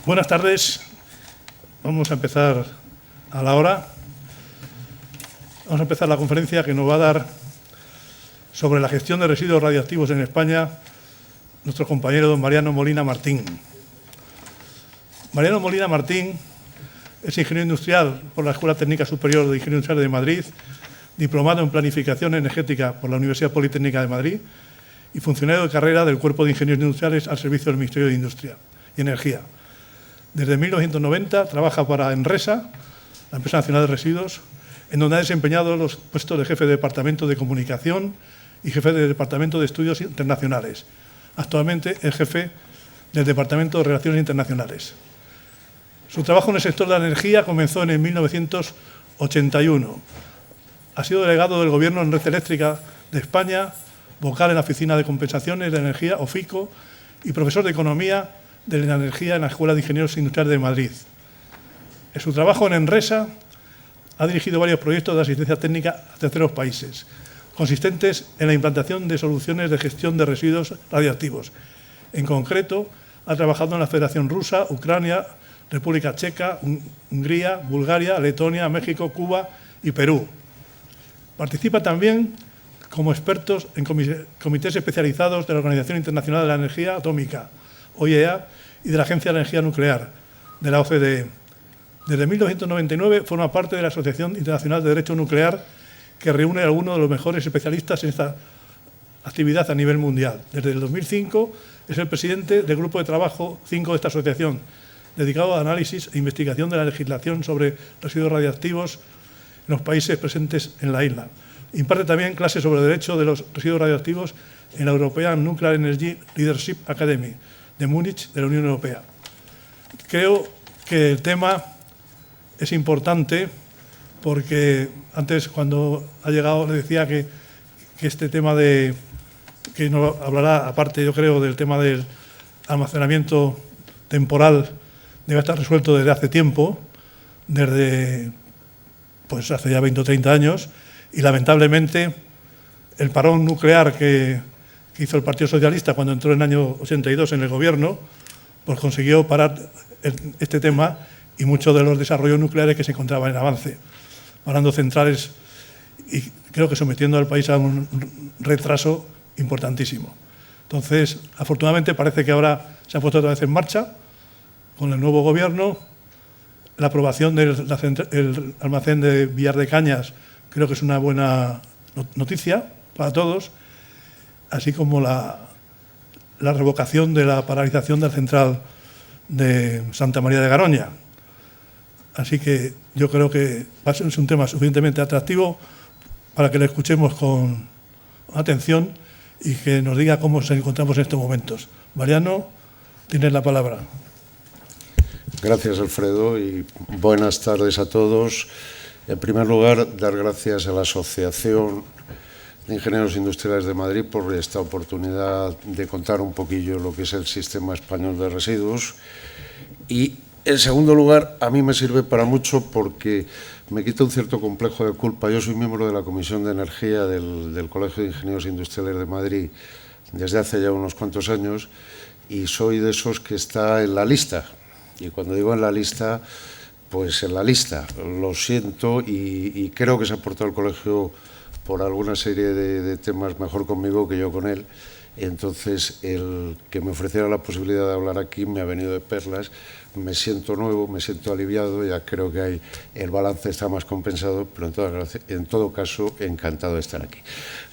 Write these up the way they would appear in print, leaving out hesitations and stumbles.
Buenas tardes. Vamos a empezar a la hora. Vamos a empezar la conferencia que nos va a dar sobre la gestión de residuos radiactivos en España nuestro compañero don Mariano Molina Martín. Mariano Molina Martín es ingeniero industrial por la Escuela Técnica Superior de Ingeniería Industrial de Madrid, diplomado en Planificación Energética por la Universidad Politécnica de Madrid y funcionario de carrera del Cuerpo de Ingenieros Industriales al servicio del Ministerio de Industria y Energía. Desde 1990 trabaja para Enresa, la empresa nacional de residuos, en donde ha desempeñado los puestos de jefe de Departamento de Comunicación y jefe de Departamento de Estudios Internacionales. Actualmente es jefe del Departamento de Relaciones Internacionales. Su trabajo en el sector de la energía comenzó en el 1981. Ha sido delegado del Gobierno en Red Eléctrica de España, vocal en la Oficina de Compensaciones de Energía, OFICO, y profesor de Economía de la Energía en la Escuela de Ingenieros Industriales de Madrid. En su trabajo en Enresa ha dirigido varios proyectos de asistencia técnica a terceros países, consistentes en la implantación de soluciones de gestión de residuos radiactivos. En concreto, ha trabajado en la Federación Rusa, Ucrania, República Checa, Hungría, Bulgaria, Letonia, México, Cuba y Perú. Participa también como expertos en comités especializados de la Organización Internacional de la Energía Atómica, OIEA, y de la Agencia de Energía Nuclear, de la OCDE. Desde 1999 forma parte de la Asociación Internacional de Derecho Nuclear, que reúne a algunos de los mejores especialistas en esta actividad a nivel mundial. Desde el 2005 es el presidente del Grupo de Trabajo 5 de esta asociación, dedicado al análisis e investigación de la legislación sobre residuos radiactivos en los países presentes en la isla. Imparte también clases sobre derecho de los residuos radioactivos en la European Nuclear Energy Leadership Academy de Múnich, de la Unión Europea. Creo que el tema es importante porque antes, cuando ha llegado, le decía que este tema que nos hablará, aparte, yo creo, del tema del almacenamiento temporal, debe estar resuelto desde hace tiempo, desde pues hace ya 20 o 30 años, y lamentablemente el parón nuclear que hizo el Partido Socialista cuando entró en el año 82 en el gobierno, pues consiguió parar este tema y muchos de los desarrollos nucleares que se encontraban en avance, parando centrales y creo que sometiendo al país a un retraso importantísimo. Entonces, afortunadamente parece que ahora se ha puesto otra vez en marcha con el nuevo gobierno. La aprobación del almacén de Villar de Cañas creo que es una buena noticia para todos, así como la revocación de la paralización de la central de Santa María de Garoña. Así que yo creo que es un tema suficientemente atractivo para que le escuchemos con atención y que nos diga cómo nos encontramos en estos momentos. Mariano, tienes la palabra. Gracias, Alfredo, y buenas tardes a todos. En primer lugar, dar gracias a la Asociación de Ingenieros Industriales de Madrid por esta oportunidad de contar un poquillo lo que es el sistema español de residuos. Y, en segundo lugar, a mí me sirve para mucho porque me quita un cierto complejo de culpa. Yo soy miembro de la Comisión de Energía del Colegio de Ingenieros Industriales de Madrid desde hace ya unos cuantos años y soy de esos que está en la lista. Y cuando digo en la lista, pues en la lista. Lo siento y creo que se ha portado el colegio por alguna serie de temas mejor conmigo que yo con él. Entonces, el que me ofreciera la posibilidad de hablar aquí me ha venido de perlas. Me siento nuevo, me siento aliviado, ya creo que el balance está más compensado, pero en todo caso, encantado de estar aquí.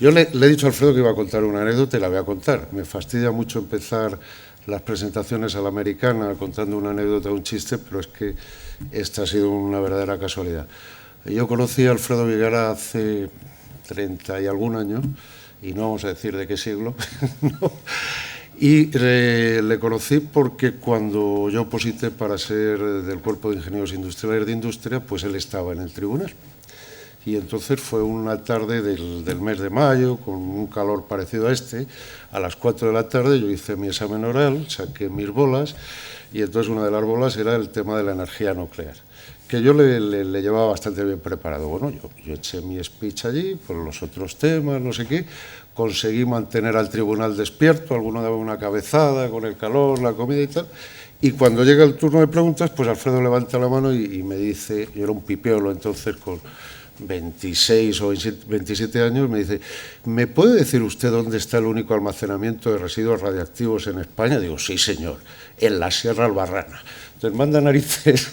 Yo le he dicho a Alfredo que iba a contar una anécdota y la voy a contar. Me fastidia mucho empezar las presentaciones a la americana contando una anécdota, un chiste, pero es que esta ha sido una verdadera casualidad. Yo conocí a Alfredo Vigara hace 30 y algún año, y no vamos a decir de qué siglo, ¿no? Y le conocí porque cuando yo oposité para ser del Cuerpo de Ingenieros Industriales de Industria, pues él estaba en el tribunal. Y entonces fue una tarde del mes de mayo, con un calor parecido a este, a las 4 de la tarde yo hice mi examen oral, saqué mis bolas, y entonces una de las bolas era el tema de la energía nuclear, que yo le llevaba bastante bien preparado. Bueno, yo eché mi speech allí, por los otros temas, no sé qué, conseguí mantener al tribunal despierto, alguno daba una cabezada con el calor, la comida y tal. Y cuando llega el turno de preguntas, pues Alfredo levanta la mano y me dice, yo era un pipiolo entonces con 26 o 27 años, me dice, ¿me puede decir usted dónde está el único almacenamiento de residuos radiactivos en España? Digo, sí, señor, en la Sierra Albarrana. Entonces manda narices,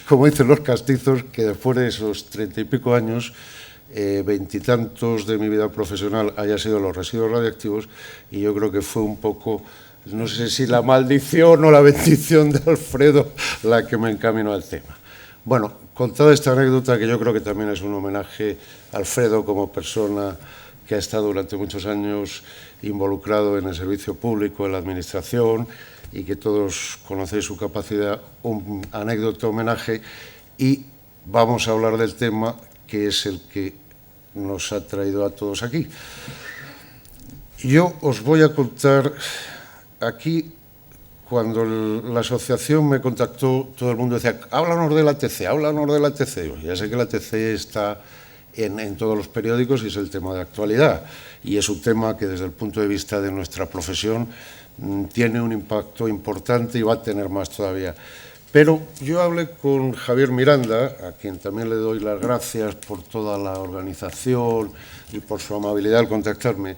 como dicen los castizos, que después de esos 30 y pico años, 20 y tantos de mi vida profesional haya sido los residuos radiactivos, y yo creo que fue un poco, no sé si la maldición o la bendición de Alfredo la que me encaminó al tema. Bueno, contada esta anécdota, que yo creo que también es un homenaje a Alfredo como persona que ha estado durante muchos años involucrado en el servicio público, en la administración, y que todos conocéis su capacidad, un anécdota, homenaje, y vamos a hablar del tema que es el que nos ha traído a todos aquí. Yo os voy a contar aquí. Cuando la asociación me contactó, todo el mundo decía, háblanos del ATC, háblanos del ATC. Ya sé que el ATC está en todos los periódicos y es el tema de actualidad. Y es un tema que desde el punto de vista de nuestra profesión tiene un impacto importante y va a tener más todavía. Pero yo hablé con Javier Miranda, a quien también le doy las gracias por toda la organización y por su amabilidad al contactarme.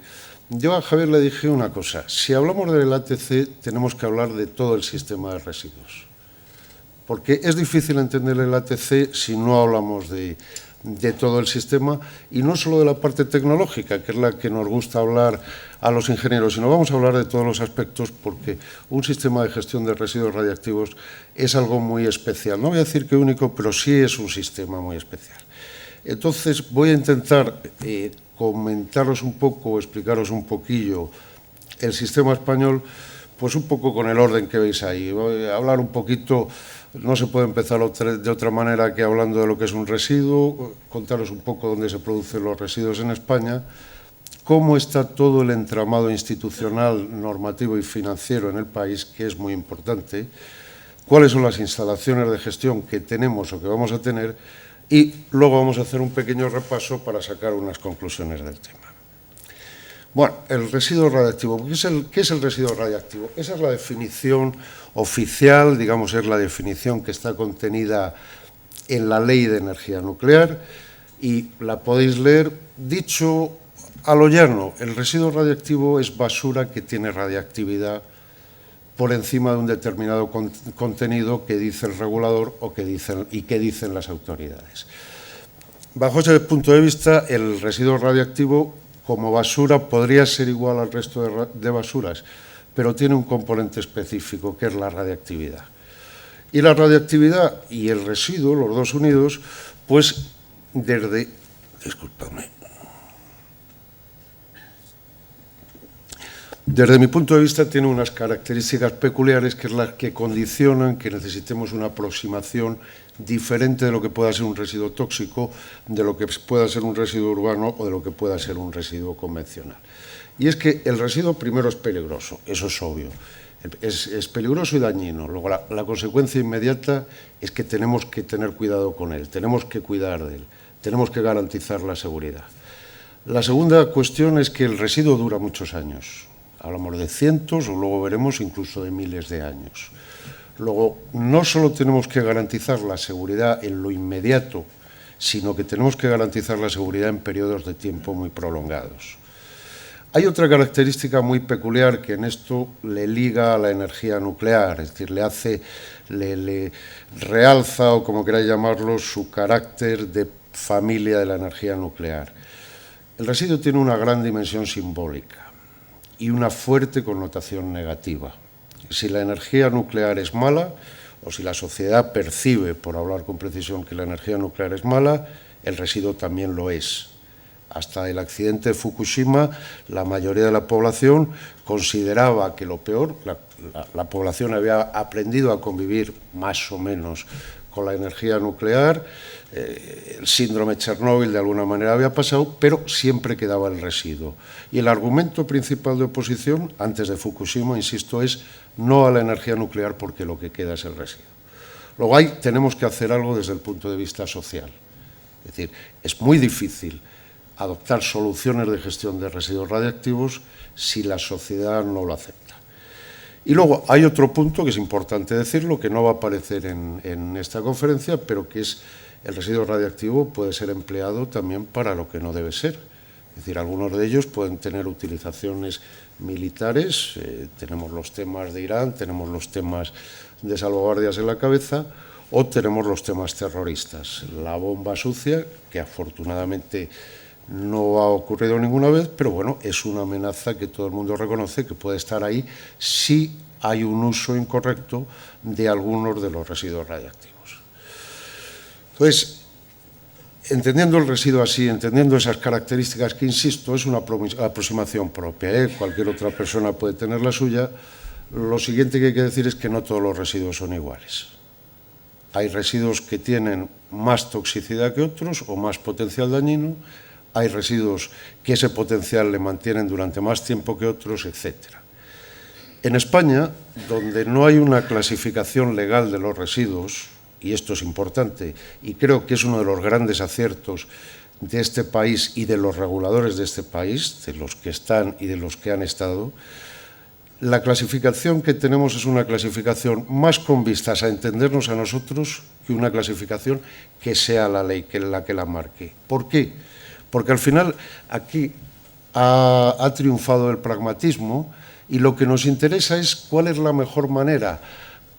Yo a Javier le dije una cosa, si hablamos del ATC tenemos que hablar de todo el sistema de residuos, porque es difícil entender el ATC si no hablamos de todo el sistema, y no solo de la parte tecnológica, que es la que nos gusta hablar a los ingenieros, sino vamos a hablar de todos los aspectos, porque un sistema de gestión de residuos radiactivos es algo muy especial. No voy a decir que único, pero sí es un sistema muy especial. Entonces voy a intentar comentaros un poco, explicaros un poquillo el sistema español, pues un poco con el orden que veis ahí. Voy a hablar un poquito, no se puede empezar de otra manera que hablando de lo que es un residuo, contaros un poco dónde se producen los residuos en España, cómo está todo el entramado institucional, normativo y financiero en el país, que es muy importante, cuáles son las instalaciones de gestión que tenemos o que vamos a tener, y luego vamos a hacer un pequeño repaso para sacar unas conclusiones del tema. Bueno, el residuo radiactivo. ¿Qué es el residuo radiactivo? Esa es la definición oficial, digamos, es la definición que está contenida en la Ley de Energía Nuclear y la podéis leer. Dicho a lo llano, el residuo radiactivo es basura que tiene radiactividad por encima de un determinado contenido que dice el regulador o que dicen las autoridades. Bajo ese punto de vista, el residuo radiactivo como basura podría ser igual al resto de basuras, pero tiene un componente específico que es la radiactividad. Y la radiactividad y el residuo, los dos unidos, pues desde mi punto de vista tiene unas características peculiares que es las que condicionan que necesitemos una aproximación diferente de lo que pueda ser un residuo tóxico, de lo que pueda ser un residuo urbano o de lo que pueda ser un residuo convencional. Y es que el residuo primero es peligroso, eso es obvio, es peligroso y dañino. Luego la consecuencia inmediata es que tenemos que tener cuidado con él, tenemos que cuidar de él, tenemos que garantizar la seguridad. La segunda cuestión es que el residuo dura muchos años. Hablamos de cientos o luego veremos incluso de miles de años. Luego, no solo tenemos que garantizar la seguridad en lo inmediato, sino que tenemos que garantizar la seguridad en periodos de tiempo muy prolongados. Hay otra característica muy peculiar que en esto le liga a la energía nuclear, es decir, le realza, o como queráis llamarlo, su carácter de familia de la energía nuclear. El residuo tiene una gran dimensión simbólica y una fuerte connotación negativa. Si la energía nuclear es mala, o si la sociedad percibe, por hablar con precisión, que la energía nuclear es mala, el residuo también lo es. Hasta el accidente de Fukushima, la mayoría de la población consideraba que lo peor, la población había aprendido a convivir más o menos con la energía nuclear, el síndrome Chernóbil de alguna manera había pasado, pero siempre quedaba el residuo. Y el argumento principal de oposición, antes de Fukushima, insisto, es no a la energía nuclear porque lo que queda es el residuo. Luego ahí tenemos que hacer algo desde el punto de vista social. Es decir, es muy difícil adoptar soluciones de gestión de residuos radiactivos si la sociedad no lo acepta. Y luego hay otro punto que es importante decirlo, que no va a aparecer en esta conferencia, pero que es el residuo radiactivo puede ser empleado también para lo que no debe ser. Es decir, algunos de ellos pueden tener utilizaciones militares, tenemos los temas de Irán, tenemos los temas de salvaguardias en la cabeza, o tenemos los temas terroristas. La bomba sucia, que afortunadamente no ha ocurrido ninguna vez, pero bueno, es una amenaza que todo el mundo reconoce que puede estar ahí si hay un uso incorrecto de algunos de los residuos radiactivos. Entonces, entendiendo el residuo así, entendiendo esas características que, insisto, es una aproximación propia, cualquier otra persona puede tener la suya, lo siguiente que hay que decir es que no todos los residuos son iguales. Hay residuos que tienen más toxicidad que otros o más potencial dañino, hay residuos que ese potencial le mantienen durante más tiempo que otros, etc. En España, donde no hay una clasificación legal de los residuos, y esto es importante, y creo que es uno de los grandes aciertos de este país y de los reguladores de este país, de los que están y de los que han estado, la clasificación que tenemos es una clasificación más con vistas a entendernos a nosotros que una clasificación que sea la ley la que la marque. ¿Por qué? Porque al final aquí ha triunfado el pragmatismo y lo que nos interesa es cuál es la mejor manera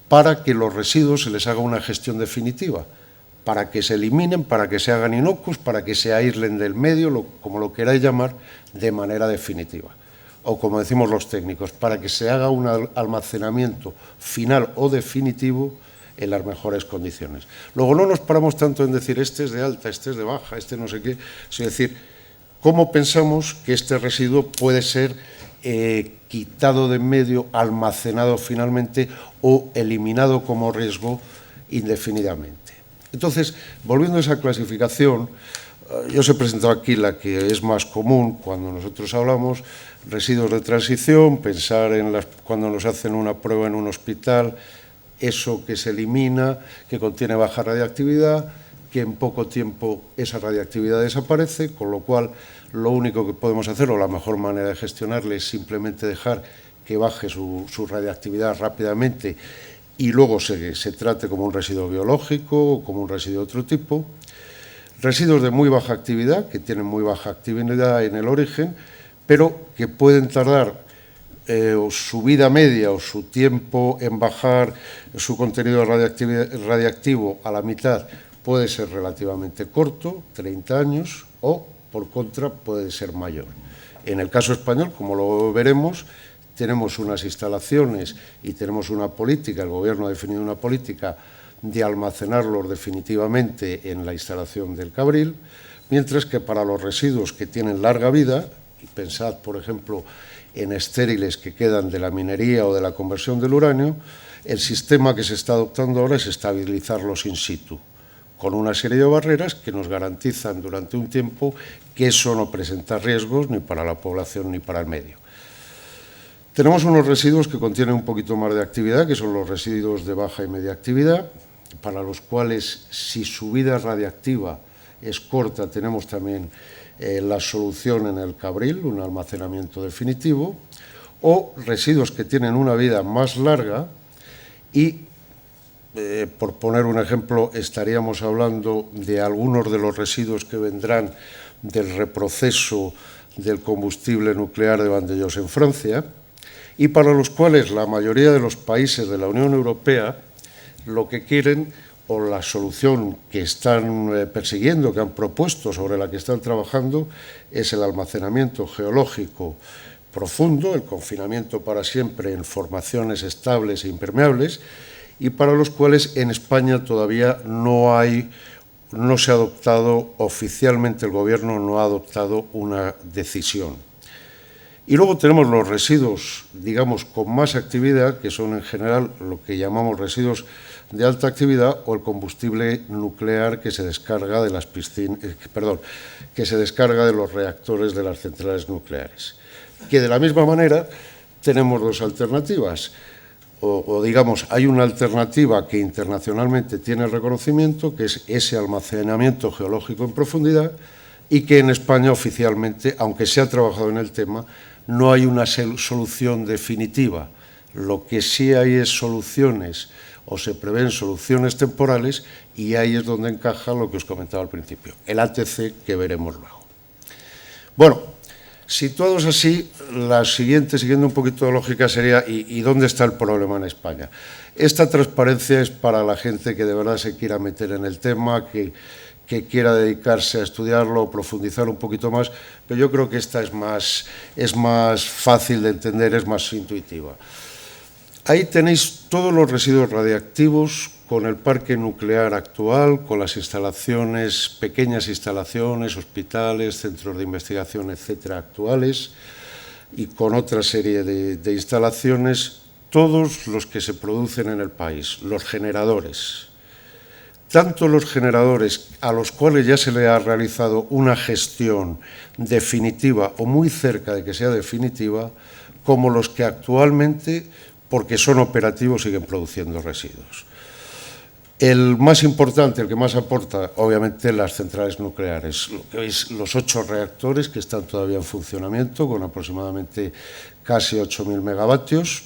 para que los residuos se les haga una gestión definitiva, para que se eliminen, para que se hagan inocuos, para que se aíslen del medio, como lo queráis llamar, de manera definitiva. O como decimos los técnicos, para que se haga un almacenamiento final o definitivo en las mejores condiciones. Luego no nos paramos tanto en decir este es de alta, este es de baja, este no sé qué, sino decir cómo pensamos que este residuo puede ser quitado de en medio, almacenado finalmente o eliminado como riesgo indefinidamente. Entonces, volviendo a esa clasificación, yo os he presentado aquí la que es más común cuando nosotros hablamos, residuos de transición, pensar en cuando nos hacen una prueba en un hospital, eso que se elimina, que contiene baja radiactividad, que en poco tiempo esa radiactividad desaparece, con lo cual lo único que podemos hacer, o la mejor manera de gestionarle, es simplemente dejar que baje su radiactividad rápidamente y luego se trate como un residuo biológico o como un residuo de otro tipo. Residuos de muy baja actividad, que tienen muy baja actividad en el origen, pero que pueden tardar su vida media o su tiempo en bajar su contenido radiactivo a la mitad puede ser relativamente corto, 30 años, o por contra puede ser mayor. En el caso español, como lo veremos, tenemos unas instalaciones y tenemos una política, el Gobierno ha definido una política de almacenarlos definitivamente en la instalación del Cabril, mientras que para los residuos que tienen larga vida, y pensad, por ejemplo, en estériles que quedan de la minería o de la conversión del uranio, el sistema que se está adoptando ahora es estabilizarlos in situ, con una serie de barreras que nos garantizan durante un tiempo que eso no presenta riesgos ni para la población ni para el medio. Tenemos unos residuos que contienen un poquito más de actividad, que son los residuos de baja y media actividad, para los cuales, si su vida radiactiva es corta, tenemos también la solución en el Cabril, un almacenamiento definitivo, o residuos que tienen una vida más larga y, por poner un ejemplo, estaríamos hablando de algunos de los residuos que vendrán del reproceso del combustible nuclear de Vandellós en Francia, y para los cuales la mayoría de los países de la Unión Europea lo que quieren, o la solución que están persiguiendo, que han propuesto, sobre la que están trabajando, es el almacenamiento geológico profundo, el confinamiento para siempre en formaciones estables e impermeables, y para los cuales en España todavía no se ha adoptado, oficialmente el Gobierno no ha adoptado una decisión. Y luego tenemos los residuos, digamos, con más actividad, que son en general lo que llamamos residuos de alta actividad, o el combustible nuclear que se descarga de que se descarga de los reactores de las centrales nucleares. Que de la misma manera tenemos dos alternativas. O digamos, hay una alternativa que internacionalmente tiene reconocimiento, que es ese almacenamiento geológico en profundidad, y que en España oficialmente, aunque se ha trabajado en el tema, no hay una solución definitiva. Lo que sí hay es soluciones, o se prevén soluciones temporales, y ahí es donde encaja lo que os comentaba al principio, el ATC, que veremos luego. Bueno, situados así, la siguiente, siguiendo un poquito de lógica, sería ¿y dónde está el problema en España? Esta transparencia es para la gente que de verdad se quiera meter en el tema, que quiera dedicarse a estudiarlo o profundizar un poquito más, pero yo creo que esta es más fácil de entender, es más intuitiva. Ahí tenéis todos los residuos radiactivos con el parque nuclear actual, con las instalaciones, pequeñas instalaciones, hospitales, centros de investigación, etcétera, actuales, y con otra serie de instalaciones, todos los que se producen en el país, los generadores. Tanto los generadores a los cuales ya se le ha realizado una gestión definitiva o muy cerca de que sea definitiva, como los que actualmente, porque son operativos, siguen produciendo residuos. El más importante, el que más aporta, obviamente, las centrales nucleares. Lo que veis, los 8 reactores que están todavía en funcionamiento, con aproximadamente casi 8.000 megavatios.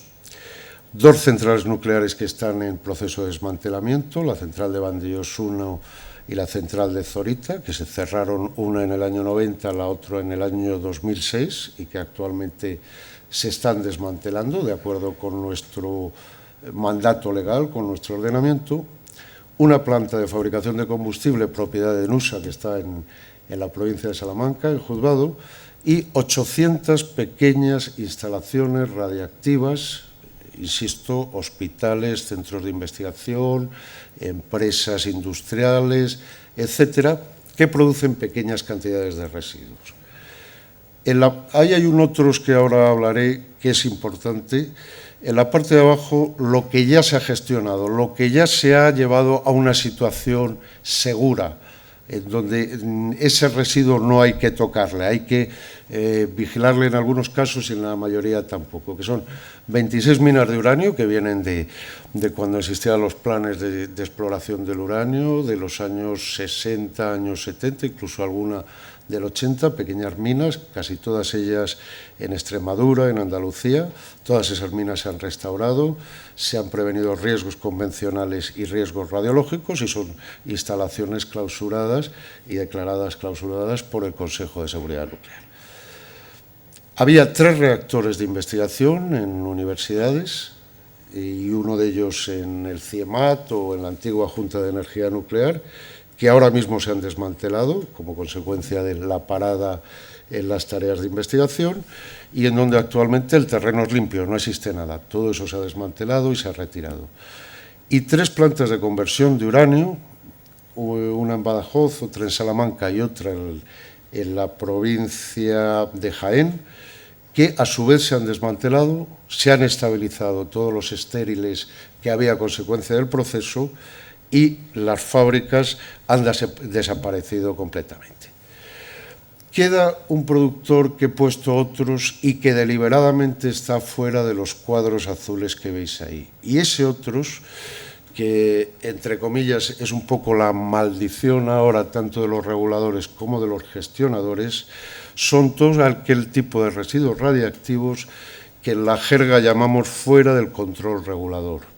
2 centrales nucleares que están en proceso de desmantelamiento, la central de Vandellós 1 y la central de Zorita, que se cerraron, una en el año 90, la otra en el año 2006, y que actualmente se están desmantelando de acuerdo con nuestro mandato legal, con nuestro ordenamiento. Una planta de fabricación de combustible propiedad de Nusa, que está en la provincia de Salamanca, en Juzgado, y 800 pequeñas instalaciones radiactivas, insisto, hospitales, centros de investigación, empresas industriales, etcétera, que producen pequeñas cantidades de residuos. Ahí hay otros que ahora hablaré, que es importante. En la parte de abajo, lo que ya se ha gestionado, lo que ya se ha llevado a una situación segura, en donde ese residuo no hay que tocarle, hay que vigilarle en algunos casos y en la mayoría tampoco, que son 26 minas de uranio que vienen de cuando existían los planes de exploración del uranio, de los años 60, años 70, incluso alguna del 80, pequeñas minas, casi todas ellas en Extremadura, en Andalucía. Todas esas minas se han restaurado, se han prevenido riesgos convencionales y riesgos radiológicos, y son instalaciones clausuradas y declaradas clausuradas por el Consejo de Seguridad Nuclear. Había 3 reactores de investigación en universidades, y uno de ellos en el CIEMAT o en la antigua Junta de Energía Nuclear, que ahora mismo se han desmantelado como consecuencia de la parada en las tareas de investigación, y en donde actualmente el terreno es limpio, no existe nada. Todo eso se ha desmantelado y se ha retirado. Y 3 plantas de conversión de uranio, una en Badajoz, otra en Salamanca y otra en la provincia de Jaén, que a su vez se han desmantelado, se han estabilizado todos los estériles que había a consecuencia del proceso, y las fábricas han desaparecido completamente. Queda un productor que he puesto otros y que deliberadamente está fuera de los cuadros azules que veis ahí. Y ese otros, que entre comillas es un poco la maldición ahora tanto de los reguladores como de los gestionadores, son todos aquel tipo de residuos radiactivos que en la jerga llamamos fuera del control regulador.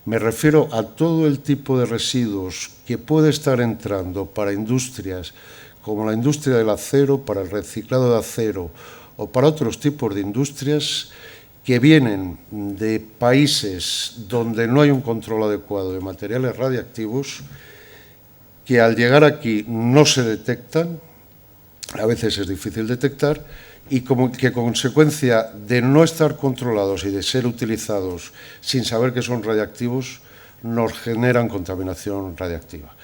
Me refiero a todo el tipo de residuos que puede estar entrando para industrias como la industria del acero, para el reciclado de acero o para otros tipos de industrias que vienen de países donde no hay un control adecuado de materiales radiactivos, que al llegar aquí no se detectan, a veces es difícil detectar, y que consecuencia de no estar controlados y de ser utilizados sin saber que son radiactivos, nos generan contaminación radiactiva.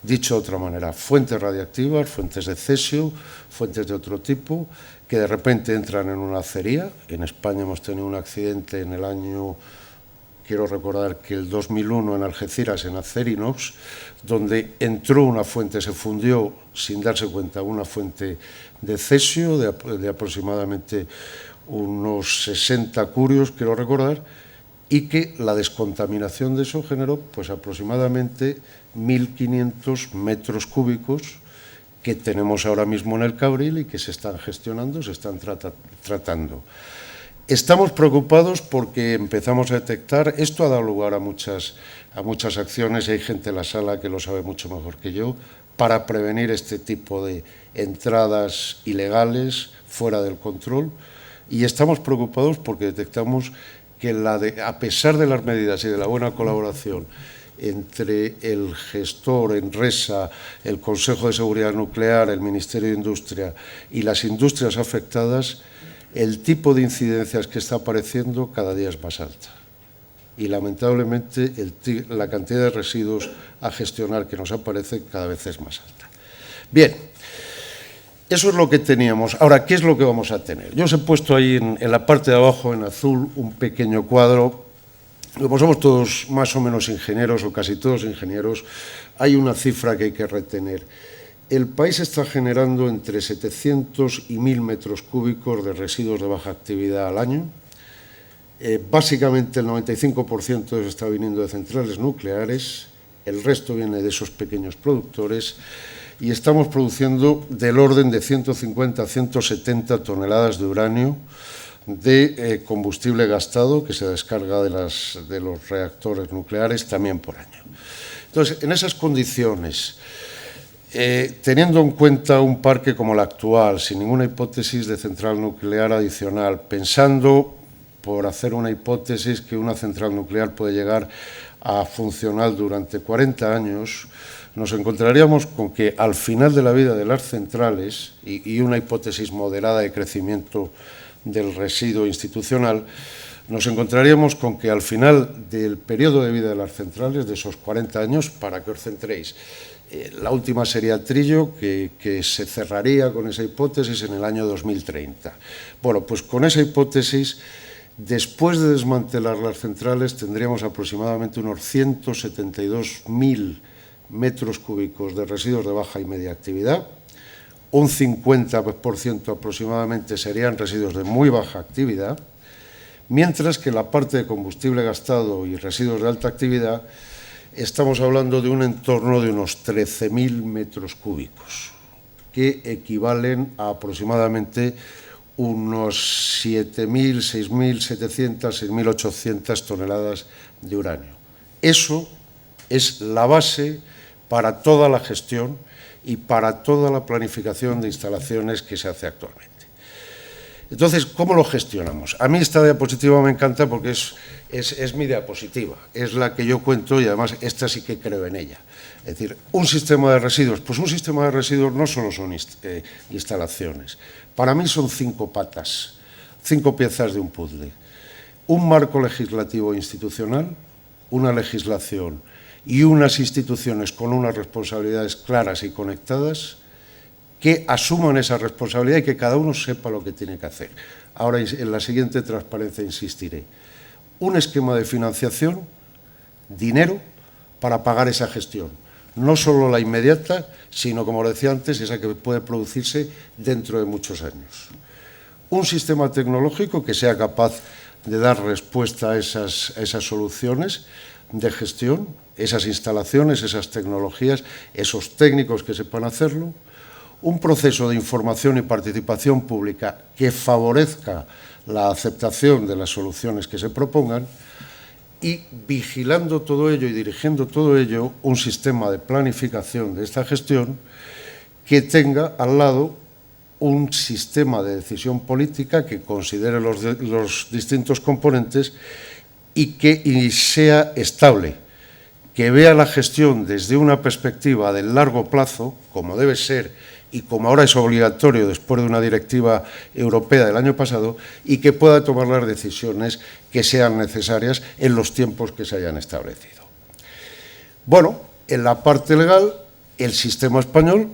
Dicho de otra manera, fuentes radiactivas, fuentes de cesio, fuentes de otro tipo, que de repente entran en una acería. En España hemos tenido un accidente en el año, quiero recordar que el 2001 en Algeciras, en Acerinox, donde entró una fuente, se fundió sin darse cuenta, una fuente de cesio de aproximadamente unos 60 curios, quiero recordar, y que la descontaminación de eso generó pues aproximadamente 1.500 metros cúbicos que tenemos ahora mismo en el Cabril y que se están gestionando, se están tratando. Estamos preocupados porque empezamos a detectar, esto ha dado lugar a muchas acciones, y hay gente en la sala que lo sabe mucho mejor que yo, para prevenir este tipo de entradas ilegales fuera del control, y estamos preocupados porque detectamos que a pesar de las medidas y de la buena colaboración entre el gestor, Enresa, el Consejo de Seguridad Nuclear, el Ministerio de Industria y las industrias afectadas, el tipo de incidencias que está apareciendo cada día es más alta. Y lamentablemente la cantidad de residuos a gestionar que nos aparece cada vez es más alta. Bien, eso es lo que teníamos. Ahora, ¿qué es lo que vamos a tener? Yo os he puesto ahí en la parte de abajo, en azul, un pequeño cuadro. Como somos todos más o menos ingenieros, o casi todos ingenieros, hay una cifra que hay que retener. El país está generando entre 700 y 1.000 metros cúbicos de residuos de baja actividad al año. Básicamente el 95% está viniendo de centrales nucleares, el resto viene de esos pequeños productores, y estamos produciendo del orden de 150 a 170 toneladas de uranio de combustible gastado que se descarga de los reactores nucleares también por año. Entonces, en esas condiciones, teniendo en cuenta un parque como el actual, sin ninguna hipótesis de central nuclear adicional, pensando, por hacer una hipótesis, que una central nuclear puede llegar a funcionar durante 40 años, nos encontraríamos con que al final de la vida de las centrales, y una hipótesis moderada de crecimiento del residuo institucional, nos encontraríamos con que al final del periodo de vida de las centrales, de esos 40 años, para que os centréis, la última sería Trillo, que se cerraría con esa hipótesis en el año 2030. Bueno, pues con esa hipótesis, después de desmantelar las centrales, tendríamos aproximadamente unos 172.000 metros cúbicos de residuos de baja y media actividad. Un 50% aproximadamente serían residuos de muy baja actividad, mientras que la parte de combustible gastado y residuos de alta actividad estamos hablando de un entorno de unos 13.000 metros cúbicos, que equivalen a aproximadamente unos 7.000, 6.700, 6.800 toneladas de uranio. Eso es la base para toda la gestión y para toda la planificación de instalaciones que se hace actualmente. Entonces, ¿cómo lo gestionamos? A mí esta diapositiva me encanta porque es mi diapositiva, es la que yo cuento, y además esta sí que creo en ella. Es decir, un sistema de residuos, pues un sistema de residuos no solo son instalaciones. Para mí son 5 patas, 5 piezas de un puzzle. Un marco legislativo e institucional, una legislación y unas instituciones con unas responsabilidades claras y conectadas, que asuman esa responsabilidad y que cada uno sepa lo que tiene que hacer. Ahora, en la siguiente transparencia insistiré. Un esquema de financiación, dinero, para pagar esa gestión. No solo la inmediata, sino, como os decía antes, esa que puede producirse dentro de muchos años. Un sistema tecnológico que sea capaz de dar respuesta a esas soluciones de gestión, esas instalaciones, esas tecnologías, esos técnicos que sepan hacerlo. Un proceso de información y participación pública que favorezca la aceptación de las soluciones que se propongan, y vigilando todo ello y dirigiendo todo ello, un sistema de planificación de esta gestión que tenga al lado un sistema de decisión política que considere los distintos componentes y que sea estable, que vea la gestión desde una perspectiva del largo plazo, como debe ser y como ahora es obligatorio después de una directiva europea del año pasado, y que pueda tomar las decisiones que sean necesarias en los tiempos que se hayan establecido. Bueno, en la parte legal, el sistema español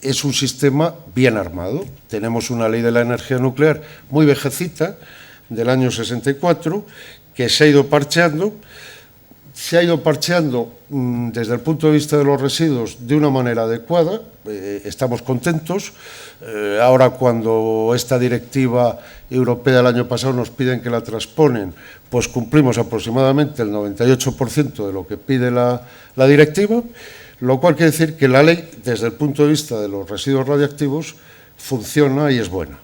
es un sistema bien armado. Tenemos una ley de la energía nuclear muy viejecita, del año 64, que se ha ido parcheando. Se ha ido parcheando desde el punto de vista de los residuos de una manera adecuada, estamos contentos. Ahora, cuando esta directiva europea del año pasado nos piden que la transponen, pues cumplimos aproximadamente el 98% de lo que pide la directiva. Lo cual quiere decir que la ley, desde el punto de vista de los residuos radiactivos, funciona y es buena.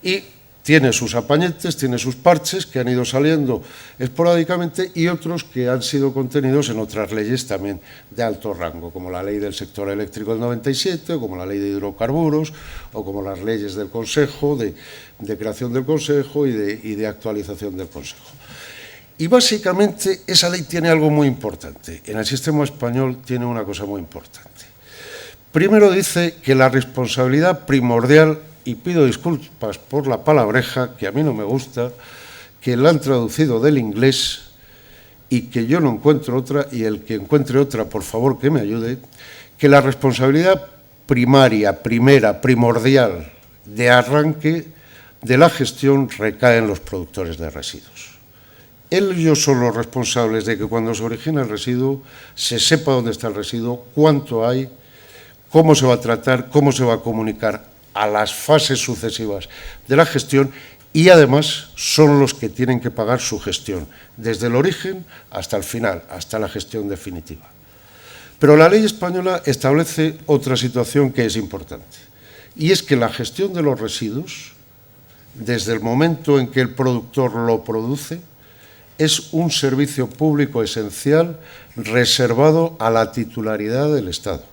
Y tiene sus apañetes, tiene sus parches que han ido saliendo esporádicamente y otros que han sido contenidos en otras leyes también de alto rango, como la ley del sector eléctrico del 97, o como la ley de hidrocarburos, o como las leyes del Consejo, de creación del Consejo y de actualización del Consejo. Y básicamente esa ley tiene algo muy importante. En el sistema español tiene una cosa muy importante. Primero dice que la responsabilidad primordial, y pido disculpas por la palabreja, que a mí no me gusta, que la han traducido del inglés y que yo no encuentro otra, y el que encuentre otra, por favor, que me ayude, que la responsabilidad primaria, primera, primordial, de arranque de la gestión recae en los productores de residuos. Ellos son los responsables de que cuando se origina el residuo se sepa dónde está el residuo, cuánto hay, cómo se va a tratar, cómo se va a comunicar a las fases sucesivas de la gestión y además son los que tienen que pagar su gestión, desde el origen hasta el final, hasta la gestión definitiva. Pero la ley española establece otra situación que es importante y es que la gestión de los residuos, desde el momento en que el productor lo produce, es un servicio público esencial reservado a la titularidad del Estado.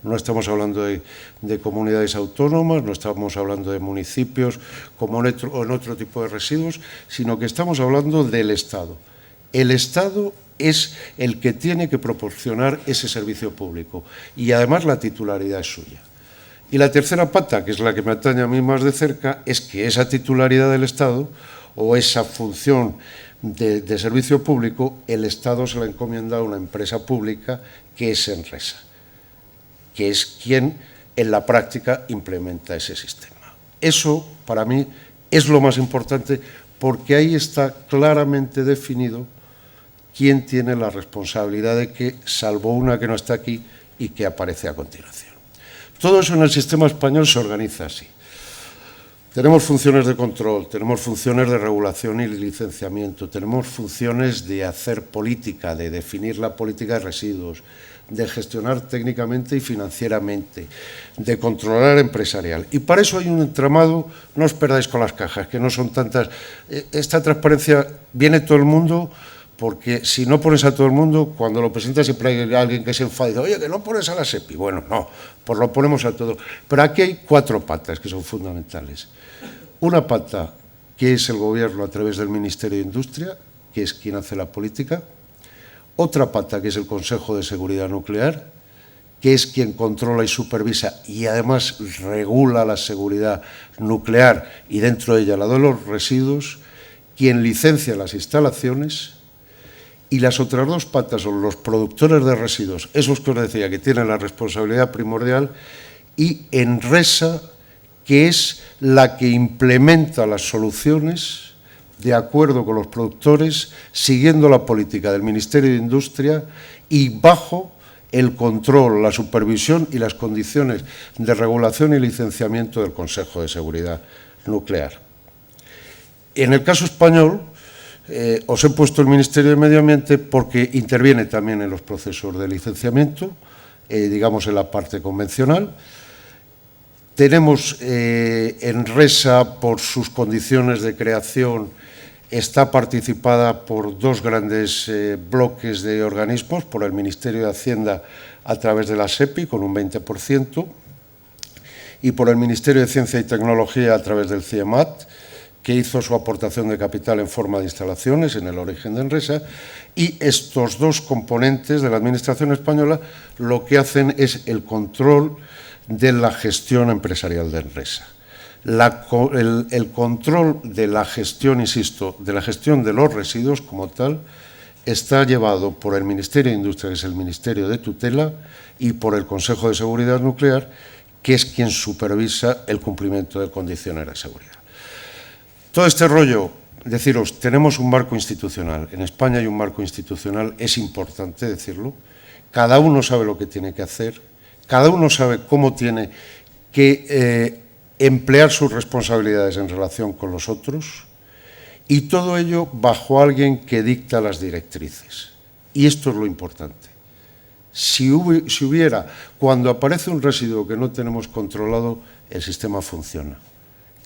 No estamos hablando de comunidades autónomas, no estamos hablando de municipios como en otro tipo de residuos, sino que estamos hablando del Estado. El Estado es el que tiene que proporcionar ese servicio público y además la titularidad es suya. Y la tercera pata, que es la que me atañe a mí más de cerca, es que esa titularidad del Estado o esa función de servicio público, el Estado se la encomienda a una empresa pública que es Enresa, que es quien en la práctica implementa ese sistema. Eso, para mí, es lo más importante porque ahí está claramente definido quién tiene la responsabilidad de que, salvo una que no está aquí y que aparece a continuación. Todo eso en el sistema español se organiza así. Tenemos funciones de control, tenemos funciones de regulación y licenciamiento, tenemos funciones de hacer política, de definir la política de residuos, de gestionar técnicamente y financieramente, de controlar empresarial. Y para eso hay un entramado, no os perdáis con las cajas, que no son tantas. Esta transparencia viene todo el mundo, porque si no pones a todo el mundo, cuando lo presentas siempre hay alguien que se enfada y dice, oye, que no pones a la SEPI. Bueno, no, pues lo ponemos a todo. Pero aquí hay 4 patas que son fundamentales. Una pata que es el Gobierno a través del Ministerio de Industria, que es quien hace la política. Otra pata que es el Consejo de Seguridad Nuclear, que es quien controla y supervisa y además regula la seguridad nuclear y dentro de ella la de los residuos, quien licencia las instalaciones. Y las otras 2 patas son los productores de residuos, esos que os decía que tienen la responsabilidad primordial, y Enresa, que es la que implementa las soluciones de acuerdo con los productores, siguiendo la política del Ministerio de Industria y bajo el control, la supervisión y las condiciones de regulación y licenciamiento del Consejo de Seguridad Nuclear. En el caso español, os he puesto el Ministerio de Medio Ambiente porque interviene también en los procesos de licenciamiento, digamos en la parte convencional. Tenemos Enresa, por sus condiciones de creación, está participada por 2 grandes bloques de organismos, por el Ministerio de Hacienda a través de la SEPI, con un 20%, y por el Ministerio de Ciencia y Tecnología a través del CIEMAT, que hizo su aportación de capital en forma de instalaciones en el origen de Enresa, y estos 2 componentes de la Administración española lo que hacen es el control de la gestión empresarial de Enresa. El control de la gestión, insisto, de la gestión de los residuos como tal, está llevado por el Ministerio de Industria, que es el Ministerio de Tutela, y por el Consejo de Seguridad Nuclear, que es quien supervisa el cumplimiento de condiciones de seguridad. Todo este rollo, deciros, tenemos un marco institucional. En España hay un marco institucional, es importante decirlo. Cada uno sabe lo que tiene que hacer, cada uno sabe cómo tiene que emplear sus responsabilidades en relación con los otros, y todo ello bajo alguien que dicta las directrices. Y esto es lo importante. Si hubiera, cuando aparece un residuo que no tenemos controlado, el sistema funciona.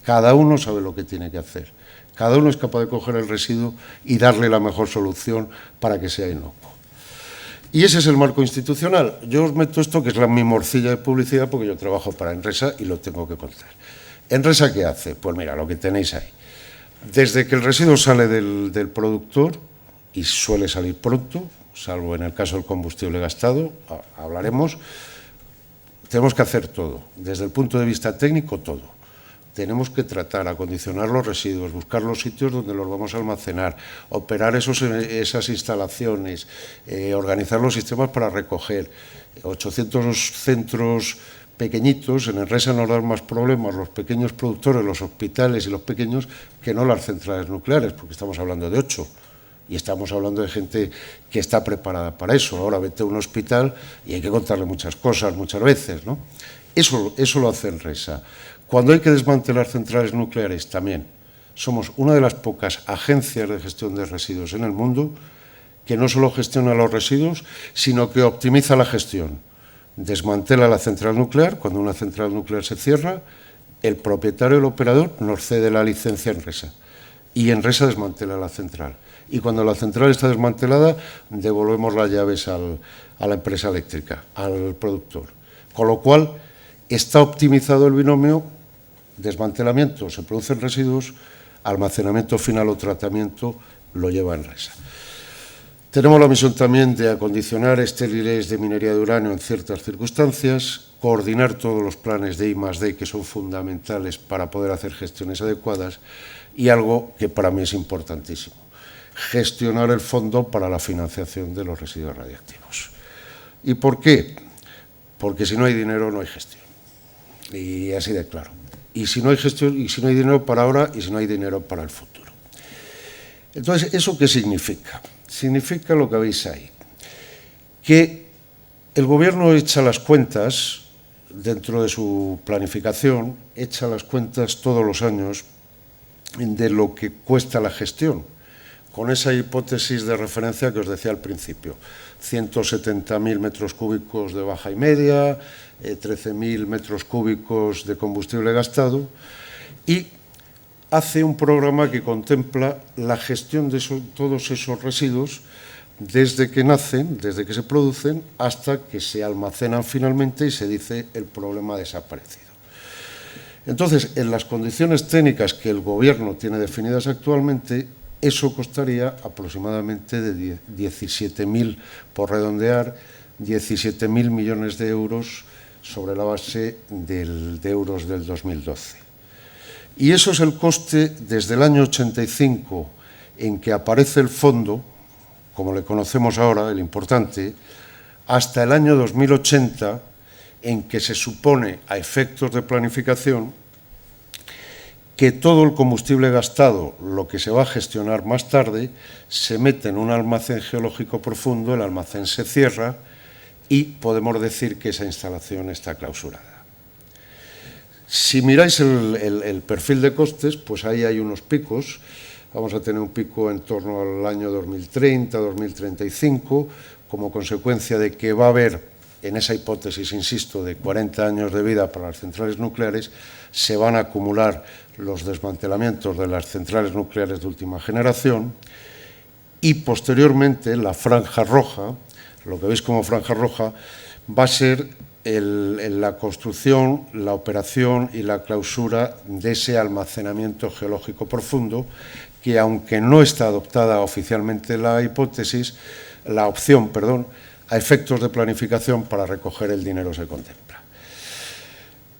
Cada uno sabe lo que tiene que hacer. Cada uno es capaz de coger el residuo y darle la mejor solución para que sea inocuo. Y ese es el marco institucional. Yo os meto esto, que es mi morcilla de publicidad, porque yo trabajo para Enresa y lo tengo que contar. ¿Enresa qué hace? Pues mira, lo que tenéis ahí. Desde que el residuo sale del productor, y suele salir pronto, salvo en el caso del combustible gastado, hablaremos, tenemos que hacer todo. Desde el punto de vista técnico, todo. Tenemos que tratar, acondicionar los residuos, buscar los sitios donde los vamos a almacenar, operar esas instalaciones, organizar los sistemas para recoger. 800 centros pequeñitos, en Enresa nos dan más problemas los pequeños productores, los hospitales y los pequeños, que no las centrales nucleares, porque estamos hablando de 8. Y estamos hablando de gente que está preparada para eso. Ahora vete a un hospital y hay que contarle muchas cosas muchas veces, ¿no? Eso lo hace Enresa. Cuando hay que desmantelar centrales nucleares, también. Somos una de las pocas agencias de gestión de residuos en el mundo que no solo gestiona los residuos, sino que optimiza la gestión. Desmantela la central nuclear. Cuando una central nuclear se cierra, el propietario, el operador, nos cede la licencia a Enresa. Y Enresa desmantela la central. Y cuando la central está desmantelada, devolvemos las llaves a la empresa eléctrica, al productor. Con lo cual, está optimizado el binomio desmantelamiento, se producen residuos, almacenamiento final o tratamiento lo lleva Enresa. Tenemos la misión también de acondicionar estériles de minería de uranio en ciertas circunstancias, coordinar todos los planes de I+D que son fundamentales para poder hacer gestiones adecuadas y algo que para mí es importantísimo, gestionar el fondo para la financiación de los residuos radiactivos. ¿Y por qué? Porque si no hay dinero no hay gestión. Y así de claro. Y si no hay gestión, y si no hay dinero para ahora, y si no hay dinero para el futuro. Entonces, ¿eso qué significa? Significa lo que veis ahí. Que el Gobierno echa las cuentas, dentro de su planificación, echa las cuentas todos los años de lo que cuesta la gestión, con esa hipótesis de referencia que os decía al principio. 170.000 metros cúbicos de baja y media, 13.000 metros cúbicos de combustible gastado, y hace un programa que contempla la gestión de todos esos residuos desde que nacen, desde que se producen, hasta que se almacenan finalmente y se dice el problema ha desaparecido. Entonces, en las condiciones técnicas que el Gobierno tiene definidas actualmente, eso costaría aproximadamente de 17.000, por redondear, 17.000 millones de euros sobre la base de euros del 2012. Y eso es el coste desde el año 85, en que aparece el fondo, como le conocemos ahora, el importante, hasta el año 2080, en que se supone, a efectos de planificación, que todo el combustible gastado, lo que se va a gestionar más tarde, se mete en un almacén geológico profundo, el almacén se cierra y podemos decir que esa instalación está clausurada. Si miráis el perfil de costes, pues ahí hay unos picos. Vamos a tener un pico en torno al año 2030, 2035, como consecuencia de que va a haber, en esa hipótesis, insisto, de 40 años de vida para las centrales nucleares, se van a acumular los desmantelamientos de las centrales nucleares de última generación y, posteriormente, la franja roja, lo que veis como franja roja, va a ser la construcción, la operación y la clausura de ese almacenamiento geológico profundo que, aunque no está adoptada oficialmente la opción, a efectos de planificación para recoger el dinero se contempla.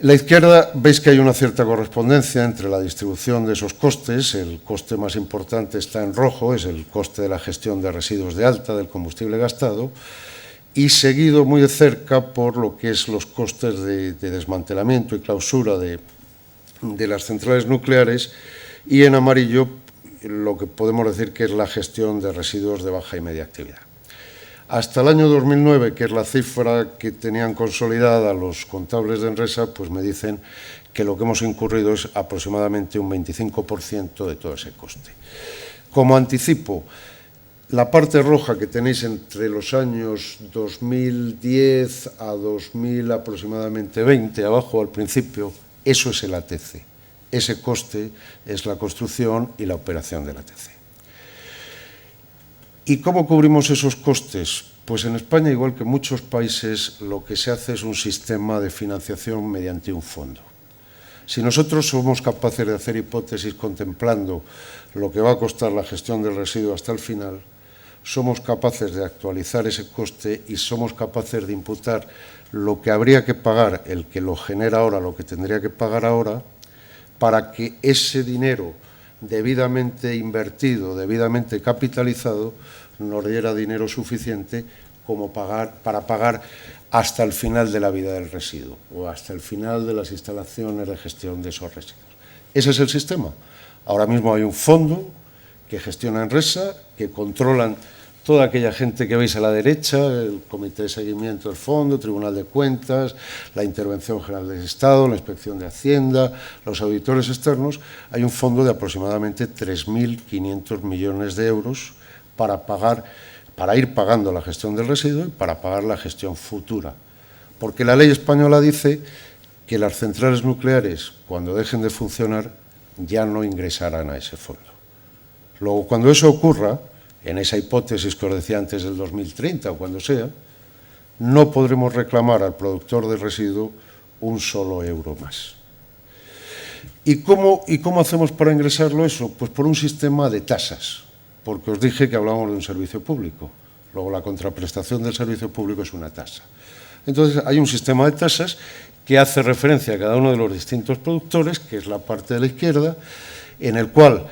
En la izquierda veis que hay una cierta correspondencia entre la distribución de esos costes. El coste más importante está en rojo, es el coste de la gestión de residuos de alta del combustible gastado, y seguido muy de cerca por lo que es los costes de desmantelamiento y clausura de las centrales nucleares, y en amarillo lo que podemos decir que es la gestión de residuos de baja y media actividad. Hasta el año 2009, que es la cifra que tenían consolidada los contables de Enresa, pues me dicen que lo que hemos incurrido es aproximadamente un 25% de todo ese coste. Como anticipo, La parte roja que tenéis entre los años 2010 a 2000 aproximadamente 20, abajo al principio, eso es el ATC. Ese coste es la construcción y la operación del ATC. ¿Y cómo cubrimos esos costes? Pues en España, igual que en muchos países, lo que se hace es un sistema de financiación mediante un fondo. Si nosotros somos capaces de hacer hipótesis contemplando lo que va a costar la gestión del residuo hasta el final, somos capaces de actualizar ese coste y somos capaces de imputar lo que habría que pagar, el que lo genera ahora, lo que tendría que pagar ahora, para que ese dinero debidamente invertido, debidamente capitalizado, nos diera dinero suficiente como para pagar hasta el final de la vida del residuo o hasta el final de las instalaciones de gestión de esos residuos. Ese es el sistema. Ahora mismo hay un fondo que gestiona Enresa, que controlan toda aquella gente que veis a la derecha, el Comité de Seguimiento del Fondo, Tribunal de Cuentas, la Intervención General del Estado, la Inspección de Hacienda, los auditores externos. Hay un fondo de aproximadamente 3.500 millones de euros para ir pagando la gestión del residuo y para pagar la gestión futura. Porque la ley española dice que las centrales nucleares, cuando dejen de funcionar, ya no ingresarán a ese fondo. Luego, cuando eso ocurra, en esa hipótesis que os decía antes del 2030 o cuando sea, no podremos reclamar al productor de residuo un solo euro más. ¿Y cómo hacemos para ingresarlo eso? Pues por un sistema de tasas, porque os dije que hablábamos de un servicio público. Luego la contraprestación del servicio público es una tasa. Entonces hay un sistema de tasas que hace referencia a cada uno de los distintos productores, que es la parte de la izquierda, en el cual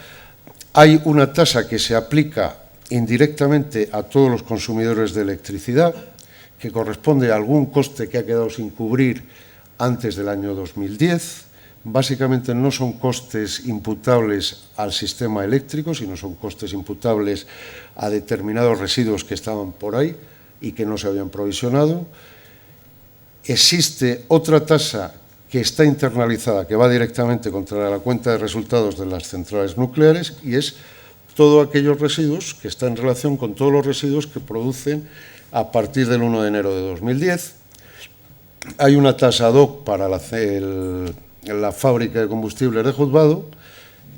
hay una tasa que se aplica indirectamente a todos los consumidores de electricidad, que corresponde a algún coste que ha quedado sin cubrir antes del año 2010. Básicamente no son costes imputables al sistema eléctrico, sino son costes imputables a determinados residuos que estaban por ahí y que no se habían provisionado. Existe otra tasa que está internalizada, que va directamente contra la cuenta de resultados de las centrales nucleares, y es todos aquellos residuos que están en relación con todos los residuos que producen a partir del 1 de enero de 2010. Hay una tasa ad hoc para la fábrica de combustibles de Juzgado,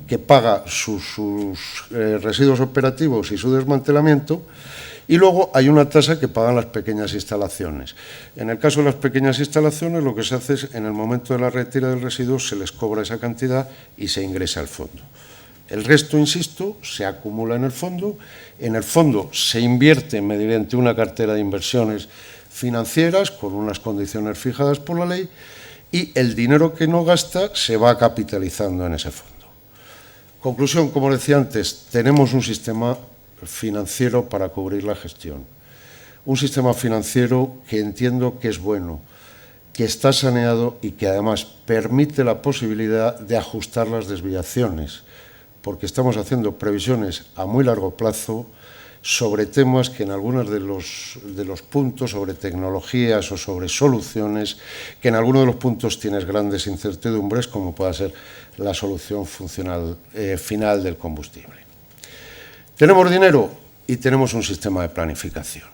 que paga sus residuos operativos y su desmantelamiento, y luego hay una tasa que pagan las pequeñas instalaciones. En el caso de las pequeñas instalaciones, lo que se hace es, en el momento de la retirada del residuo, se les cobra esa cantidad y se ingresa al fondo. El resto, insisto, se acumula en el fondo se invierte mediante una cartera de inversiones financieras con unas condiciones fijadas por la ley, y el dinero que no gasta se va capitalizando en ese fondo. Conclusión, como decía antes, tenemos un sistema financiero para cubrir la gestión. Un sistema financiero que entiendo que es bueno, que está saneado y que además permite la posibilidad de ajustar las desviaciones, porque estamos haciendo previsiones a muy largo plazo sobre temas que en algunos de los puntos, sobre tecnologías o sobre soluciones, que en algunos de los puntos tienes grandes incertidumbres, como pueda ser la solución funcional final del combustible. Tenemos dinero y tenemos un sistema de planificación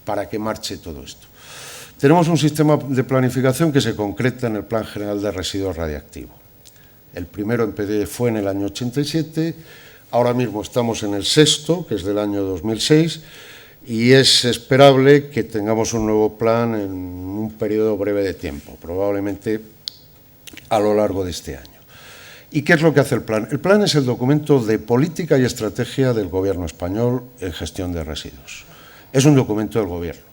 para que marche todo esto. Tenemos un sistema de planificación que se concreta en el Plan General de Residuos Radiactivos. El primero fue en el año 87, ahora mismo estamos en el sexto, que es del año 2006, y es esperable que tengamos un nuevo plan en un periodo breve de tiempo, probablemente a lo largo de este año. ¿Y qué es lo que hace el plan? El plan es el documento de política y estrategia del Gobierno español en gestión de residuos. Es un documento del Gobierno.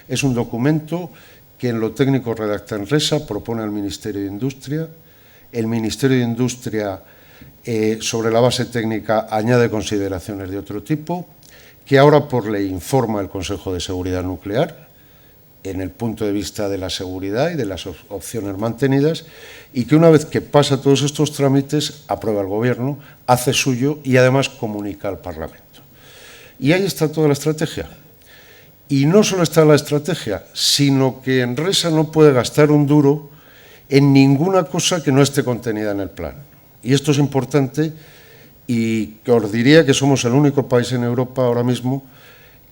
Es un documento que en lo técnico redacta Enresa, propone al Ministerio de Industria. El Ministerio de Industria, sobre la base técnica, añade consideraciones de otro tipo, que ahora por ley informa el Consejo de Seguridad Nuclear, en el punto de vista de la seguridad y de las opciones mantenidas, y que una vez que pasa todos estos trámites, aprueba el Gobierno, hace suyo y además comunica al Parlamento. Y ahí está toda la estrategia. Y no solo está la estrategia, sino que Enresa no puede gastar un duro en ninguna cosa que no esté contenida en el plan. Y esto es importante y os diría que somos el único país en Europa ahora mismo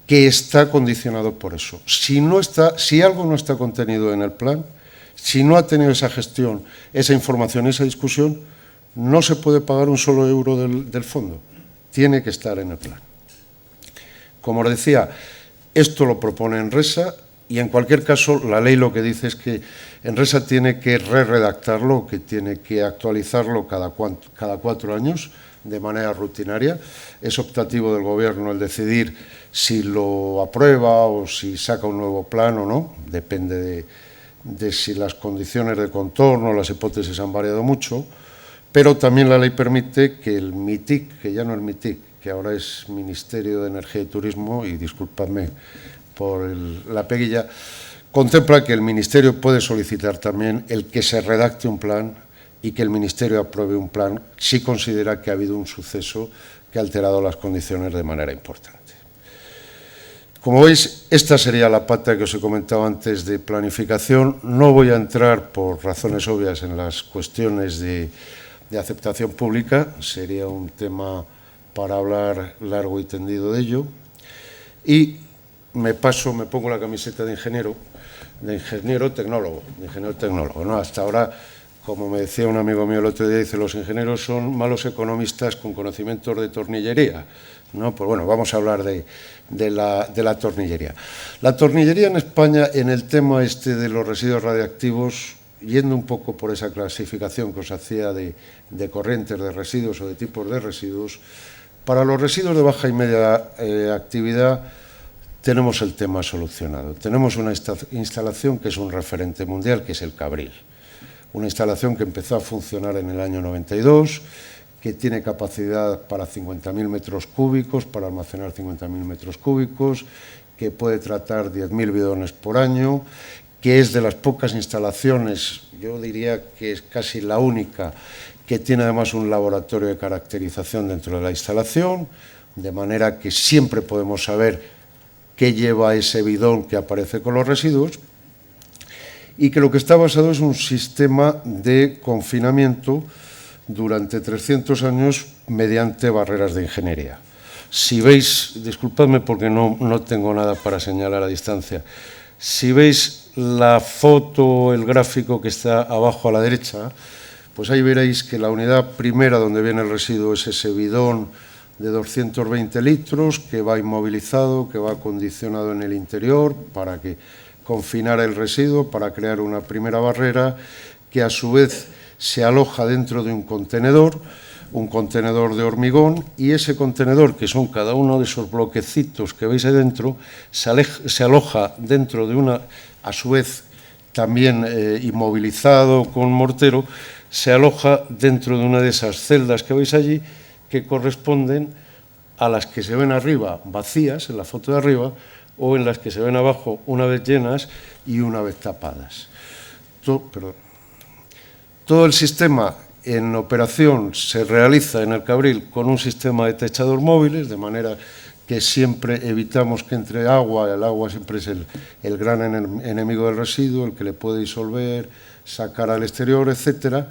que está condicionado por eso. Si algo no está contenido en el plan, si no ha tenido esa gestión, esa información, esa discusión, no se puede pagar un solo euro del fondo. Tiene que estar en el plan. Como os decía, esto lo propone Enresa y en cualquier caso la ley lo que dice es que Enresa tiene que redactarlo, que tiene que actualizarlo cada 4 años de manera rutinaria. Es optativo del Gobierno el decidir si lo aprueba o si saca un nuevo plan o no, depende de si las condiciones de contorno, las hipótesis han variado mucho, pero también la ley permite que el MITIC, que ya no es MITIC, que ahora es Ministerio de Energía y Turismo, y discúlpame por la peguilla, contempla que el Ministerio puede solicitar también el que se redacte un plan y que el Ministerio apruebe un plan si considera que ha habido un suceso que ha alterado las condiciones de manera importante. Como veis, esta sería la pata que os he comentado antes de planificación. No voy a entrar, por razones obvias, en las cuestiones de aceptación pública. Sería un tema para hablar largo y tendido de ello. Y me pongo la camiseta de ingeniero tecnólogo. ¿No? Hasta ahora, como me decía un amigo mío el otro día, dice, los ingenieros son malos economistas con conocimientos de tornillería, ¿no? Pues bueno, vamos a hablar de la tornillería. La tornillería en España, en el tema de los residuos radiactivos, yendo un poco por esa clasificación que os hacía de corrientes de residuos o de tipos de residuos, para los residuos de baja y media actividad tenemos el tema solucionado. Tenemos una instalación que es un referente mundial, que es el Cabril. Una instalación que empezó a funcionar en el año 92, que tiene capacidad para 50.000 metros cúbicos, para almacenar 50.000 metros cúbicos, que puede tratar 10.000 bidones por año, que es de las pocas instalaciones, yo diría que es casi la única, que tiene además un laboratorio de caracterización dentro de la instalación, de manera que siempre podemos saber qué lleva ese bidón que aparece con los residuos, y que lo que está basado es un sistema de confinamiento durante 300 años mediante barreras de ingeniería. Si veis, disculpadme porque no tengo nada para señalar a distancia, si veis la foto, el gráfico que está abajo a la derecha, pues ahí veréis que la unidad primera donde viene el residuo es ese bidón de 220 litros que va inmovilizado, que va acondicionado en el interior para que confinar el residuo, para crear una primera barrera que a su vez se aloja dentro de un contenedor de hormigón, y ese contenedor, que son cada uno de esos bloquecitos que veis ahí dentro, se aloja dentro de una, a su vez también inmovilizado con mortero, se aloja dentro de una de esas celdas que veis allí, que corresponden a las que se ven arriba vacías, en la foto de arriba, o en las que se ven abajo una vez llenas y una vez tapadas. Todo el sistema en operación se realiza en el Cabril con un sistema de techador móviles, de manera que siempre evitamos que entre agua. El agua siempre es el gran enemigo del residuo, el que le puede disolver, sacar al exterior, etcétera.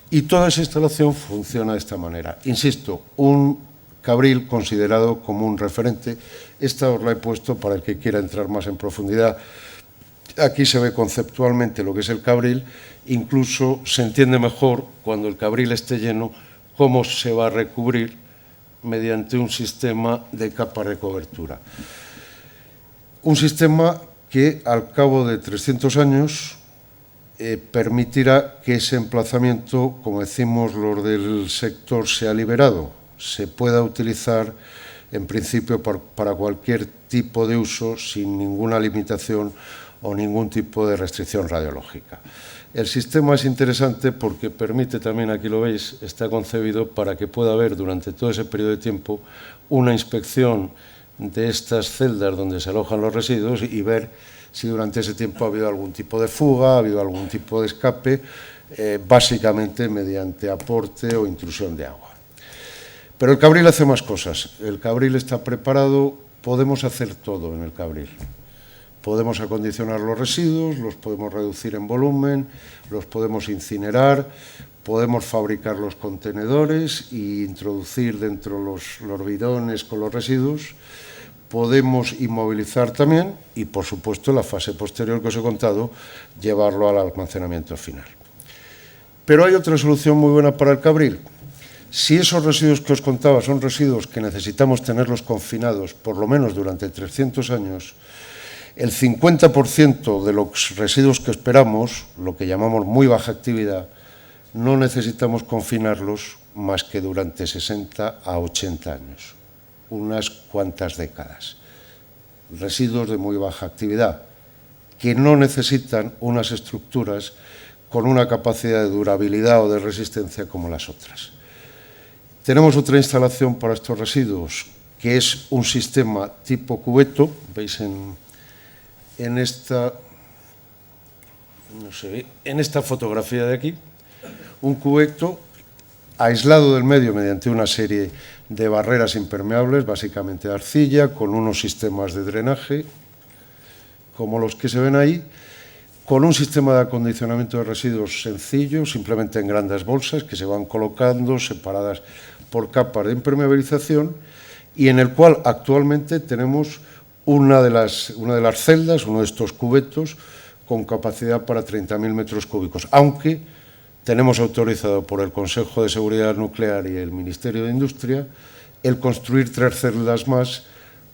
Y toda esa instalación funciona de esta manera. Insisto, un Cabril considerado como un referente. Esta os la he puesto para el que quiera entrar más en profundidad. Aquí se ve conceptualmente lo que es el Cabril, incluso se entiende mejor cuando el Cabril esté lleno cómo se va a recubrir mediante un sistema de capa de cobertura. Un sistema que al cabo de 300 años permitirá que ese emplazamiento, como decimos los del sector, sea liberado, se pueda utilizar en principio para cualquier tipo de uso sin ninguna limitación o ningún tipo de restricción radiológica. El sistema es interesante porque permite también, aquí lo veis, está concebido para que pueda haber durante todo ese periodo de tiempo una inspección de estas celdas donde se alojan los residuos y ver si durante ese tiempo ha habido algún tipo de fuga, ha habido algún tipo de escape, básicamente mediante aporte o intrusión de agua. Pero el Cabril hace más cosas. El Cabril está preparado, podemos hacer todo en el Cabril. Podemos acondicionar los residuos, los podemos reducir en volumen, los podemos incinerar, podemos fabricar los contenedores e introducir dentro los bidones con los residuos. Podemos inmovilizar también y, por supuesto, la fase posterior que os he contado, llevarlo al almacenamiento final. Pero hay otra solución muy buena para el Cabril. Si esos residuos que os contaba son residuos que necesitamos tenerlos confinados por lo menos durante 300 años, el 50% de los residuos que esperamos, lo que llamamos muy baja actividad, no necesitamos confinarlos más que durante 60 a 80 años, unas cuantas décadas. Residuos de muy baja actividad, que no necesitan unas estructuras con una capacidad de durabilidad o de resistencia como las otras. Tenemos otra instalación para estos residuos, que es un sistema tipo cubeto, veis en esta fotografía de aquí, un cubeto aislado del medio mediante una serie de barreras impermeables, básicamente de arcilla, con unos sistemas de drenaje, como los que se ven ahí, con un sistema de acondicionamiento de residuos sencillo, simplemente en grandes bolsas que se van colocando separadas por capas de impermeabilización, y en el cual actualmente tenemos una de las celdas, uno de estos cubetos, con capacidad para 30.000 metros cúbicos, aunque tenemos autorizado por el Consejo de Seguridad Nuclear y el Ministerio de Industria el construir 3 celdas más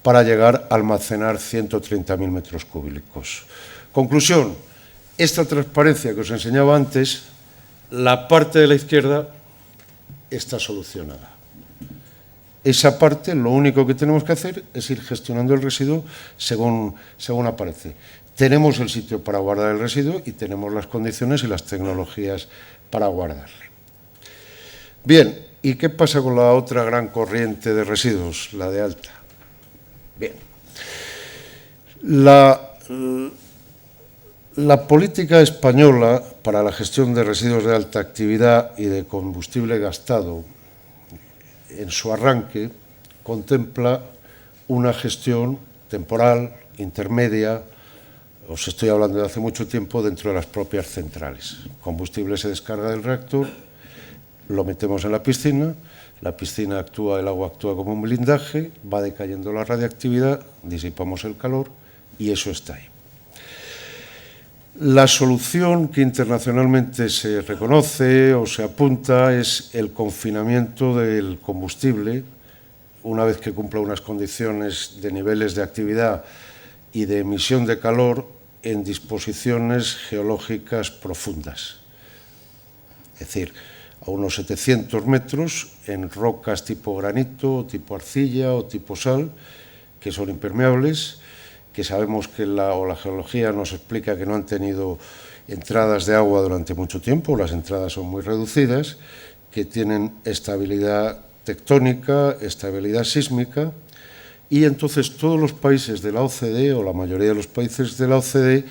para llegar a almacenar 130.000 metros cúbicos. Conclusión, esta transparencia que os enseñaba antes, la parte de la izquierda está solucionada. Esa parte, lo único que tenemos que hacer es ir gestionando el residuo según aparece. Tenemos el sitio para guardar el residuo y tenemos las condiciones y las tecnologías para guardarle. Bien, ¿y qué pasa con la otra gran corriente de residuos, la de alta? Bien, la política española para la gestión de residuos de alta actividad y de combustible gastado, en su arranque, contempla una gestión temporal, intermedia. Os estoy hablando de hace mucho tiempo, dentro de las propias centrales. El combustible se descarga del reactor, lo metemos en la piscina actúa, el agua actúa como un blindaje, va decayendo la radiactividad, disipamos el calor y eso está ahí. La solución que internacionalmente se reconoce o se apunta es el confinamiento del combustible una vez que cumpla unas condiciones de niveles de actividad y de emisión de calor en disposiciones geológicas profundas. Es decir, a unos 700 metros en rocas tipo granito, tipo arcilla o tipo sal, que son impermeables, que sabemos que la geología nos explica que no han tenido entradas de agua durante mucho tiempo, las entradas son muy reducidas, que tienen estabilidad tectónica, estabilidad sísmica, y entonces todos los países de la OCDE, o la mayoría de los países de la OCDE,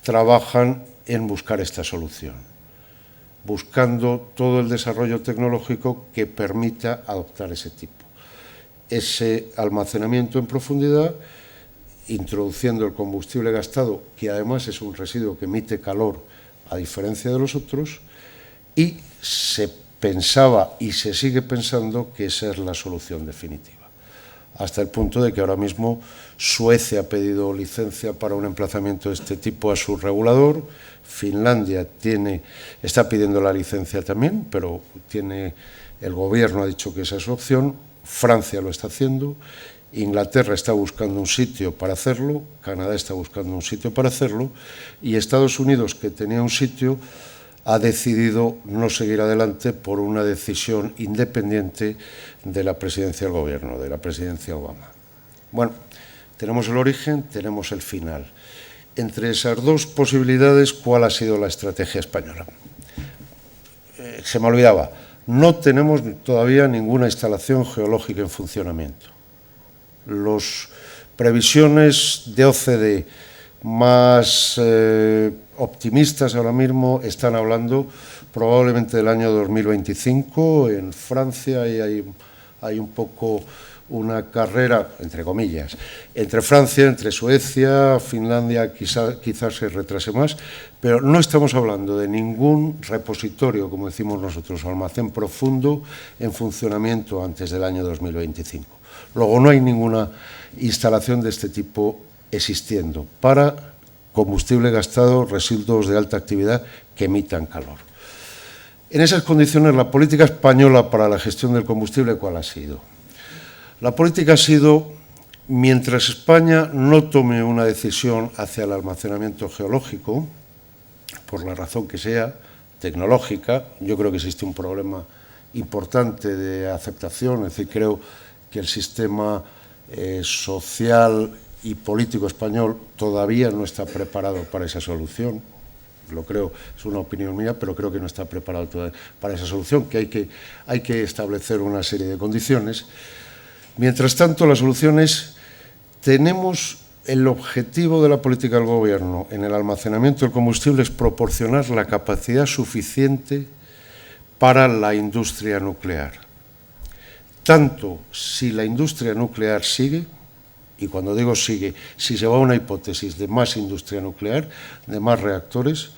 trabajan en buscar esta solución, buscando todo el desarrollo tecnológico que permita adoptar ese tipo. Ese almacenamiento en profundidad, introduciendo el combustible gastado, que además es un residuo que emite calor a diferencia de los otros, y se pensaba y se sigue pensando que esa es la solución definitiva. Hasta el punto de que ahora mismo Suecia ha pedido licencia para un emplazamiento de este tipo a su regulador, Finlandia está pidiendo la licencia también, pero el gobierno ha dicho que esa es su opción, Francia lo está haciendo, Inglaterra está buscando un sitio para hacerlo, Canadá está buscando un sitio para hacerlo, y Estados Unidos, que tenía un sitio, ha decidido no seguir adelante por una decisión independiente de la presidencia del gobierno, de la presidencia Obama. Bueno, tenemos el origen, tenemos el final. Entre esas dos posibilidades, ¿cuál ha sido la estrategia española? Se me olvidaba, no tenemos todavía ninguna instalación geológica en funcionamiento. Las previsiones de OCDE más optimistas ahora mismo están hablando probablemente del año 2025. En Francia hay un poco una carrera, entre comillas, entre Francia, entre Suecia, Finlandia, quizás se retrase más, pero no estamos hablando de ningún repositorio, como decimos nosotros, almacén profundo en funcionamiento antes del año 2025. Luego, no hay ninguna instalación de este tipo existiendo para combustible gastado, residuos de alta actividad que emitan calor. En esas condiciones, la política española para la gestión del combustible, ¿cuál ha sido? La política ha sido, mientras España no tome una decisión hacia el almacenamiento geológico, por la razón que sea, tecnológica, yo creo que existe un problema importante de aceptación, es decir, creo que el sistema social y político español todavía no está preparado para esa solución. Lo creo, es una opinión mía, pero creo que no está preparado todavía para esa solución, que hay que establecer una serie de condiciones. Mientras tanto, la solución es, tenemos el objetivo de la política del Gobierno en el almacenamiento del combustible es proporcionar la capacidad suficiente para la industria nuclear. Tanto si la industria nuclear sigue, y cuando digo sigue, si se va a una hipótesis de más industria nuclear, de más reactores,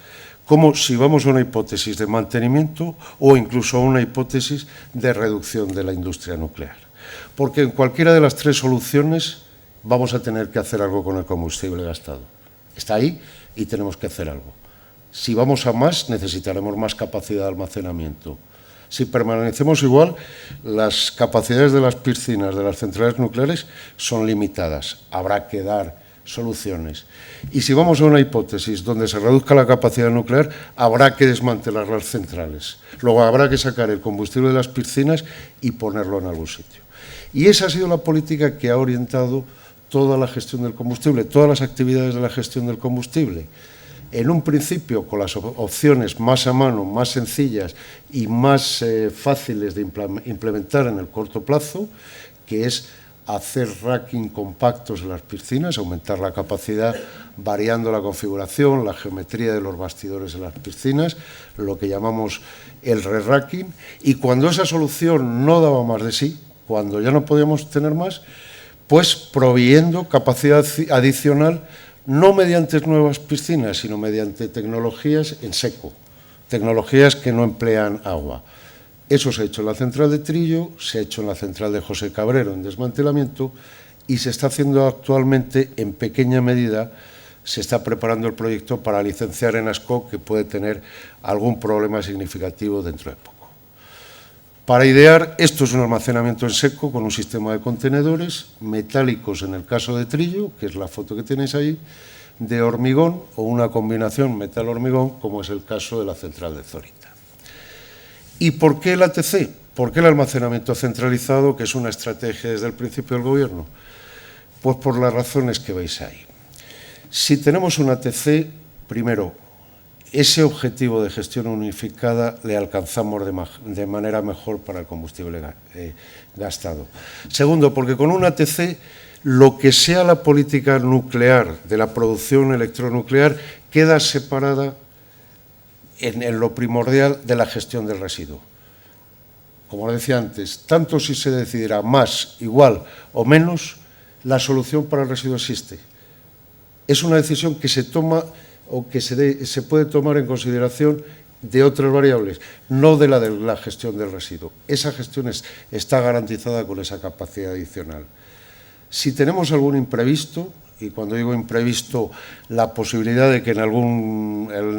como si vamos a una hipótesis de mantenimiento o incluso a una hipótesis de reducción de la industria nuclear. Porque en cualquiera de las tres soluciones vamos a tener que hacer algo con el combustible gastado. Está ahí y tenemos que hacer algo. Si vamos a más, necesitaremos más capacidad de almacenamiento. Si permanecemos igual, las capacidades de las piscinas de las centrales nucleares son limitadas. Habrá que dar soluciones. Y si vamos a una hipótesis donde se reduzca la capacidad nuclear, habrá que desmantelar las centrales. Luego habrá que sacar el combustible de las piscinas y ponerlo en algún sitio. Y esa ha sido la política que ha orientado toda la gestión del combustible, todas las actividades de la gestión del combustible. En un principio, con las opciones más a mano, más sencillas y más fáciles de implementar en el corto plazo, que es hacer racking compactos en las piscinas, aumentar la capacidad variando la configuración, la geometría de los bastidores de las piscinas, lo que llamamos el re-racking, y cuando esa solución no daba más de sí, cuando ya no podíamos tener más, pues proveyendo capacidad adicional, no mediante nuevas piscinas, sino mediante tecnologías en seco, tecnologías que no emplean agua. Eso se ha hecho en la central de Trillo, se ha hecho en la central de José Cabrero en desmantelamiento y se está haciendo actualmente en pequeña medida, se está preparando el proyecto para licenciar en ASCO, que puede tener algún problema significativo dentro de poco. Para idear, esto es un almacenamiento en seco con un sistema de contenedores metálicos en el caso de Trillo, que es la foto que tenéis ahí, de hormigón o una combinación metal-hormigón, como es el caso de la central de Zorita. ¿Y por qué el ATC? ¿Por qué el almacenamiento centralizado, que es una estrategia desde el principio del Gobierno? Pues por las razones que veis ahí. Si tenemos un ATC, primero, ese objetivo de gestión unificada le alcanzamos de manera mejor para el combustible gastado. Segundo, porque con un ATC, lo que sea la política nuclear de la producción electronuclear queda separada en lo primordial de la gestión del residuo. Como decía antes, tanto si se decidirá más, igual o menos, la solución para el residuo existe. Es una decisión que se toma o que se puede tomar en consideración de otras variables, no de la gestión del residuo. Esa gestión está garantizada con esa capacidad adicional. Si tenemos algún imprevisto, y cuando digo imprevisto, la posibilidad de que en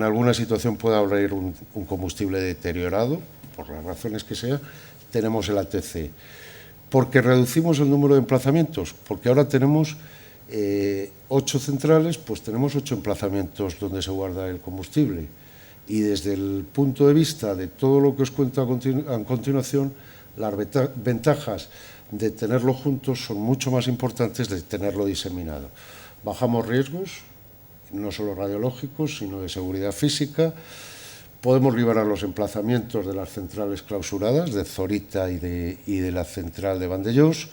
alguna situación pueda haber un combustible deteriorado, por las razones que sea, tenemos el ATC. Porque reducimos el número de emplazamientos, porque ahora tenemos 8 centrales, pues tenemos 8 emplazamientos donde se guarda el combustible. Y desde el punto de vista de todo lo que os cuento a continuación, las ventajas de tenerlo juntos son mucho más importantes de tenerlo diseminado. Bajamos riesgos, no solo radiológicos, sino de seguridad física. Podemos liberar los emplazamientos de las centrales clausuradas, de Zorita y de la central de Vandellós,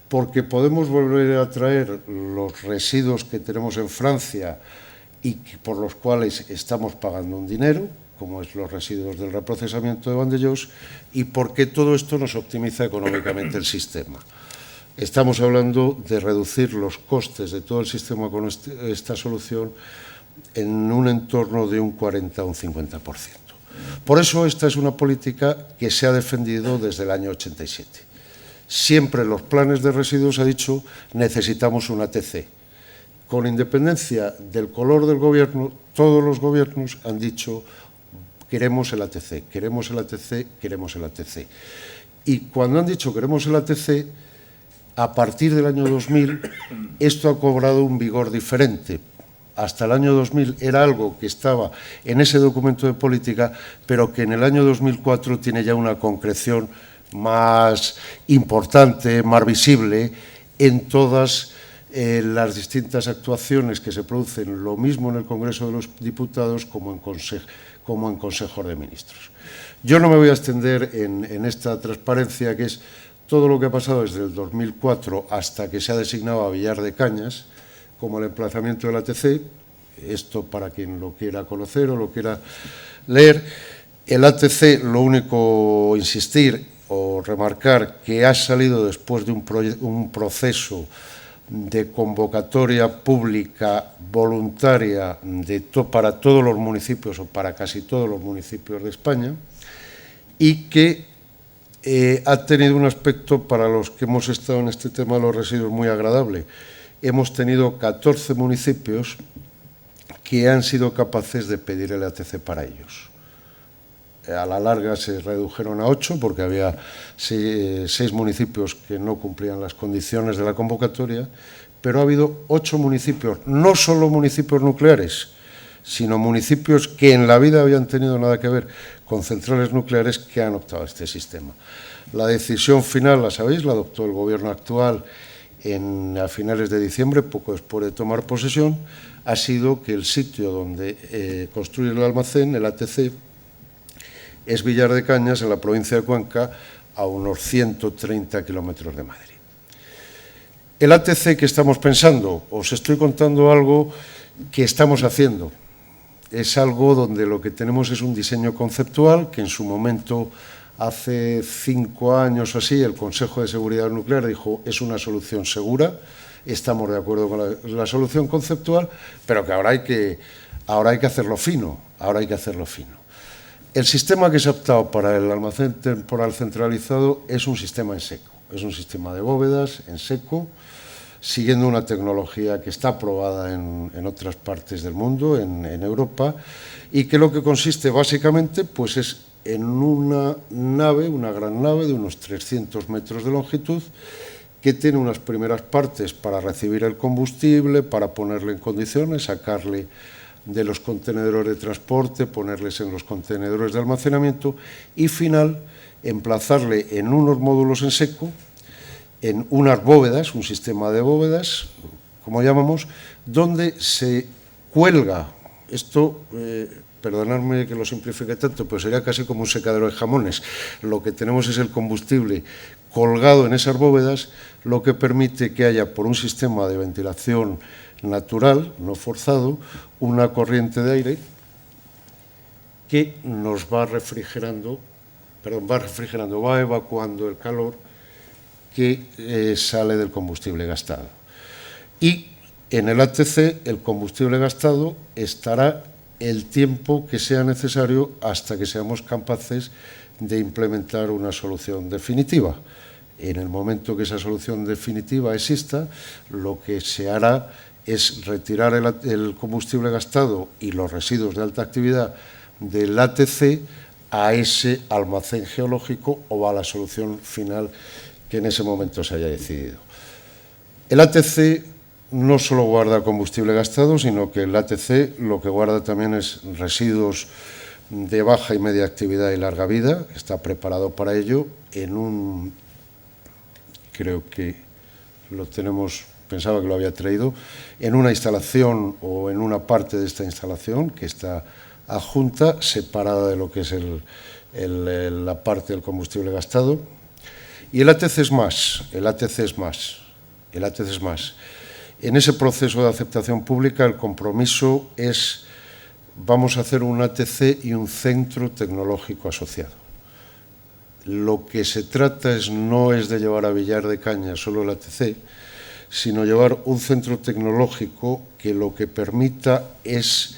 porque podemos volver a traer los residuos que tenemos en Francia y por los cuales estamos pagando un dinero, como es los residuos del reprocesamiento de Vandellós, y porque todo esto nos optimiza económicamente el sistema. estamos hablando de reducir los costes de todo el sistema con esta solución en un entorno de un 40 o un 50%. Por eso esta es una política que se ha defendido desde el año 87. Siempre en los planes de residuos se ha dicho necesitamos un ATC. Con independencia del color del gobierno, todos los gobiernos han dicho queremos el ATC, queremos el ATC, queremos el ATC. Y cuando han dicho queremos el ATC, a partir del año 2000 esto ha cobrado un vigor diferente. Hasta el año 2000 era algo que estaba en ese documento de política, pero que en el año 2004 tiene ya una concreción más importante, más visible en todas las distintas actuaciones que se producen, lo mismo en el Congreso de los Diputados como en Consejos de Ministros. Yo no me voy a extender en esta transparencia, que es todo lo que ha pasado desde el 2004 hasta que se ha designado a Villar de Cañas como el emplazamiento del ATC. Esto para quien lo quiera conocer o lo quiera leer. El ATC, lo único insistir o remarcar que ha salido después de un proceso de convocatoria pública voluntaria para todos los municipios o para casi todos los municipios de España, y que ha tenido un aspecto para los que hemos estado en este tema de los residuos muy agradable. Hemos tenido 14 municipios que han sido capaces de pedir el ATC para ellos. A la larga se redujeron a 8 porque había 6 municipios que no cumplían las condiciones de la convocatoria, pero ha habido 8 municipios, no solo municipios nucleares, sino municipios que en la vida habían tenido nada que ver con centrales nucleares, que han optado a este sistema. La decisión final, la sabéis, la adoptó el gobierno actual a finales de diciembre, poco después de tomar posesión. Ha sido que el sitio donde construir el almacén, el ATC, es Villar de Cañas, en la provincia de Cuenca, a unos 130 kilómetros de Madrid. El ATC que estamos pensando, os estoy contando algo que estamos haciendo. Es algo donde lo que tenemos es un diseño conceptual que en su momento, hace 5 años o así, el Consejo de Seguridad Nuclear dijo es una solución segura, estamos de acuerdo con la solución conceptual, pero que ahora hay que hacerlo fino, El sistema que se ha optado para el almacén temporal centralizado es un sistema en seco, es un sistema de bóvedas en seco, siguiendo una tecnología que está aprobada en otras partes del mundo, en Europa, y que lo que consiste básicamente pues es en una nave, una gran nave de unos 300 metros de longitud, que tiene unas primeras partes para recibir el combustible, para ponerle en condiciones, sacarle de los contenedores de transporte, ponerles en los contenedores de almacenamiento y final, emplazarle en unos módulos en seco, en unas bóvedas, un sistema de bóvedas, como llamamos, donde se cuelga, esto, perdonadme que lo simplifique tanto, pero sería casi como un secadero de jamones. Lo que tenemos es el combustible colgado en esas bóvedas, lo que permite que haya, por un sistema de ventilación natural, no forzado, una corriente de aire que nos va refrigerando, va evacuando el calor que sale del combustible gastado. Y en el ATC el combustible gastado estará el tiempo que sea necesario hasta que seamos capaces de implementar una solución definitiva. En el momento que esa solución definitiva exista, lo que se hará es retirar el combustible gastado y los residuos de alta actividad del ATC a ese almacén geológico o a la solución final que en ese momento se haya decidido. El ATC no solo guarda combustible gastado, sino que el ATC lo que guarda también es residuos de baja y media actividad y larga vida. Está preparado para ello creo que lo tenemos, pensaba que lo había traído, en una instalación o en una parte de esta instalación que está adjunta, separada de lo que es la parte del combustible gastado. Y el ATC es más. En ese proceso de aceptación pública el compromiso es, vamos a hacer un ATC y un centro tecnológico asociado. lo que se trata no es de llevar a Villar de Cañas solo el ATC, sino llevar un centro tecnológico que lo que permita es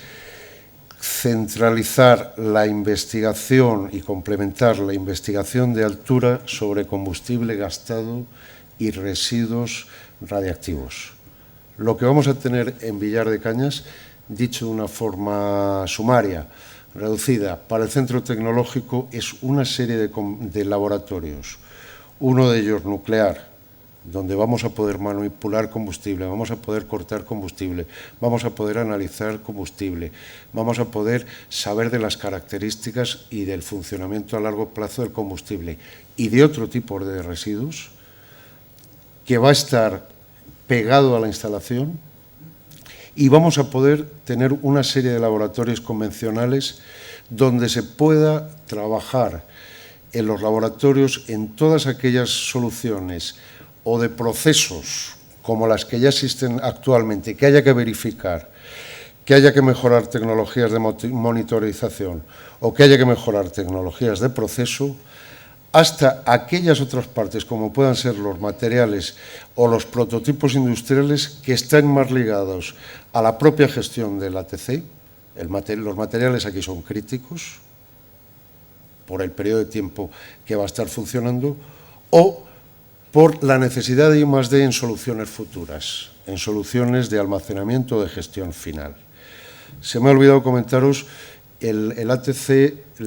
centralizar la investigación y complementar la investigación de altura sobre combustible gastado y residuos radiactivos. Lo que vamos a tener en Villar de Cañas, dicho de una forma sumaria, reducida, para el centro tecnológico es una serie de laboratorios, uno de ellos nuclear, donde vamos a poder manipular combustible, vamos a poder cortar combustible, vamos a poder analizar combustible, vamos a poder saber de las características y del funcionamiento a largo plazo del combustible y de otro tipo de residuos, que va a estar pegado a la instalación, y vamos a poder tener una serie de laboratorios convencionales donde se pueda trabajar en los laboratorios en todas aquellas soluciones o de procesos como las que ya existen actualmente, que haya que verificar, que haya que mejorar tecnologías de monitorización o que haya que mejorar tecnologías de proceso, hasta aquellas otras partes como puedan ser los materiales o los prototipos industriales que están más ligados a la propia gestión del ATC. Los materiales aquí son críticos por el periodo de tiempo que va a estar funcionando o por la necesidad de I+D en soluciones futuras, en soluciones de almacenamiento o de gestión final. Se me ha olvidado comentaros el ATC,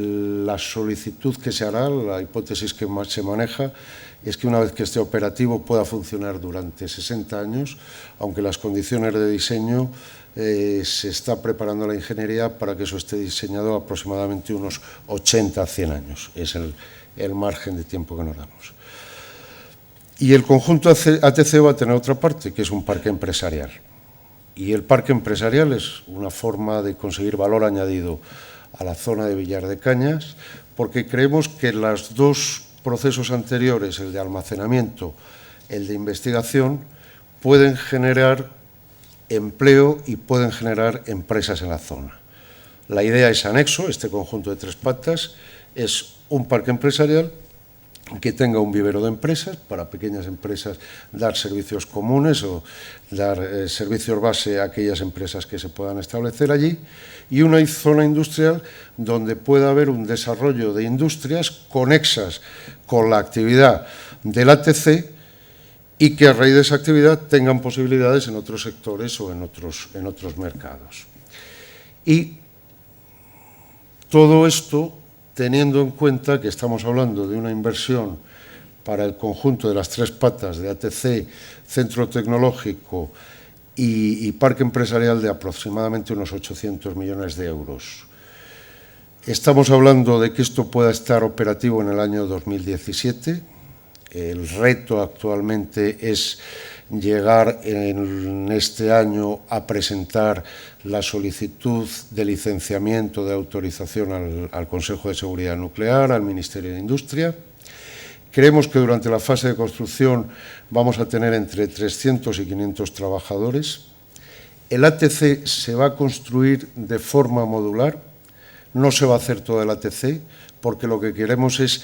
la solicitud que se hará, la hipótesis que más se maneja, es que una vez que esté operativo pueda funcionar durante 60 años, aunque las condiciones de diseño se está preparando la ingeniería para que eso esté diseñado aproximadamente unos 80 a 100 años. Es el margen de tiempo que nos damos. Y el conjunto ATC va a tener otra parte, que es un parque empresarial. Y el parque empresarial es una forma de conseguir valor añadido a la zona de Villar de Cañas, porque creemos que los dos procesos anteriores, el de almacenamiento, el de investigación, pueden generar empleo y pueden generar empresas en la zona. La idea es anexo, este conjunto de tres patas, es un parque empresarial que tenga un vivero de empresas, para pequeñas empresas dar servicios comunes o dar servicios base a aquellas empresas que se puedan establecer allí, y una zona industrial donde pueda haber un desarrollo de industrias conexas con la actividad del ATC y que a raíz de esa actividad tengan posibilidades en otros sectores o en otros mercados. Y todo esto teniendo en cuenta que estamos hablando de una inversión para el conjunto de las tres patas de ATC, centro tecnológico y parque empresarial de aproximadamente unos 800 millones de euros. Estamos hablando de que esto pueda estar operativo en el año 2017. El reto actualmente es llegar en este año a presentar la solicitud de licenciamiento de autorización al Consejo de Seguridad Nuclear, al Ministerio de Industria. Creemos que durante la fase de construcción vamos a tener entre 300 y 500 trabajadores. El ATC se va a construir de forma modular, no se va a hacer todo el ATC, porque lo que queremos es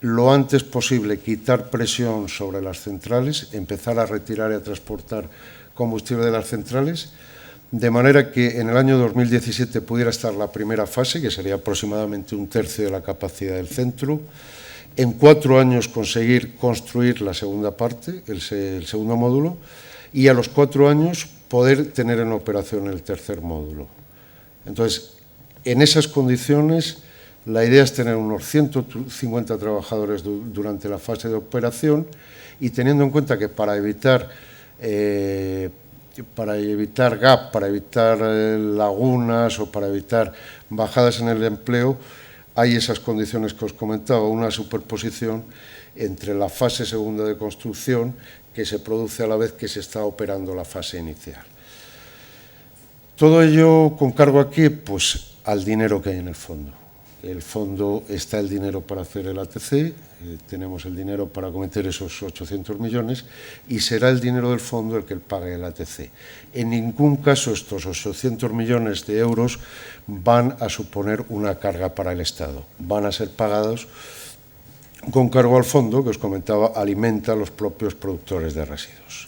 lo antes posible quitar presión sobre las centrales, empezar a retirar y a transportar combustible de las centrales, de manera que en el año 2017 pudiera estar la primera fase, que sería aproximadamente un tercio de la capacidad del centro, en 4 años conseguir construir la segunda parte, el segundo módulo, y a los 4 años poder tener en operación el tercer módulo. Entonces, en esas condiciones, la idea es tener unos 150 trabajadores durante la fase de operación y teniendo en cuenta que para evitar gap, para evitar lagunas o para evitar bajadas en el empleo, hay esas condiciones que os comentaba, una superposición entre la fase segunda de construcción que se produce a la vez que se está operando la fase inicial. Todo ello con cargo aquí, pues, al dinero que hay en el fondo. El fondo está el dinero para hacer el ATC, tenemos el dinero para cometer esos 800 millones y será el dinero del fondo el que pague el ATC. En ningún caso estos 800 millones de euros van a suponer una carga para el Estado, van a ser pagados con cargo al fondo, que os comentaba, alimenta a los propios productores de residuos.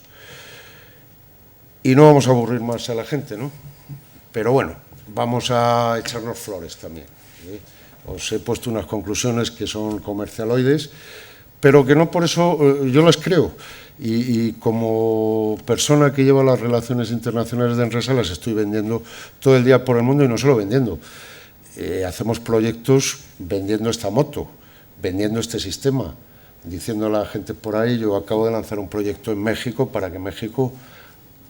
Y no vamos a aburrir más a la gente, ¿no? Pero bueno, vamos a echarnos flores también, ¿eh? Os he puesto unas conclusiones que son comercialoides, pero que no por eso yo las creo. Y como persona que lleva las relaciones internacionales de Enresa, las estoy vendiendo todo el día por el mundo y no solo vendiendo. Hacemos proyectos vendiendo esta moto, vendiendo este sistema, diciendo a la gente por ahí, yo acabo de lanzar un proyecto en México para que México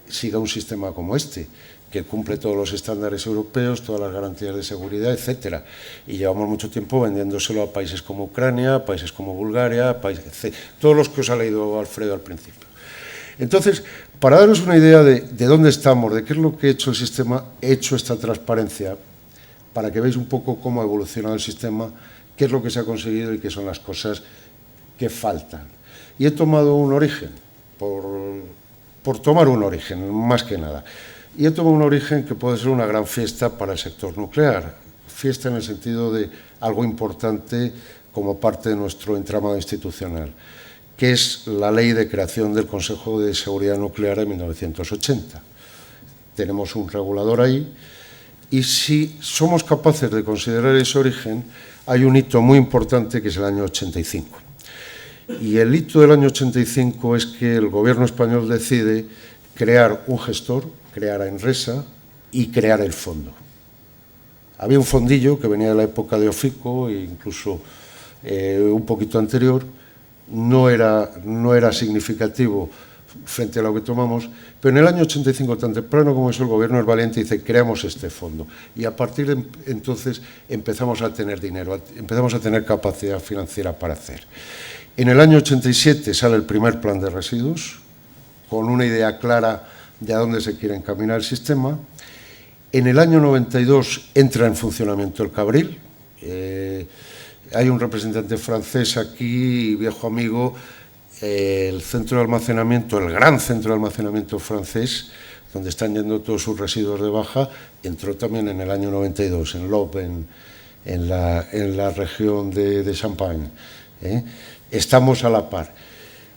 siga un sistema como este, que cumple todos los estándares europeos, todas las garantías de seguridad, etcétera. Y llevamos mucho tiempo vendiéndoselo a países como Ucrania, países como Bulgaria, todos los que os ha leído Alfredo al principio. Entonces, para daros una idea de dónde estamos, de qué es lo que ha hecho el sistema, he hecho esta transparencia, para que veáis un poco cómo ha evolucionado el sistema, qué es lo que se ha conseguido y qué son las cosas que faltan. Y he tomado un origen, por tomar un origen, más que nada. Y he tomado un origen que puede ser una gran fiesta para el sector nuclear. Fiesta en el sentido de algo importante como parte de nuestro entramado institucional, que es la ley de creación del Consejo de Seguridad Nuclear de 1980. Tenemos un regulador ahí y si somos capaces de considerar ese origen, hay un hito muy importante que es el año 85. Y el hito del año 85 es que el gobierno español decide crear un gestor, crear a Enresa y crear el fondo. Había un fondillo que venía de la época de Ofico e incluso un poquito anterior, no era significativo frente a lo que tomamos, pero en el año 85, tan temprano como eso, el gobierno es valiente y dice, creamos este fondo. Y a partir de entonces empezamos a tener dinero, empezamos a tener capacidad financiera para hacer. En el año 87 sale el primer plan de residuos, con una idea clara de a dónde se quiere encaminar el sistema. En el año 92 entra en funcionamiento el Cabril. Hay un representante francés aquí, viejo amigo, el centro de almacenamiento, el gran centro de almacenamiento francés, donde están yendo todos sus residuos de baja, entró también en el año 92, en Lope, en la región de Champagne. Estamos a la par.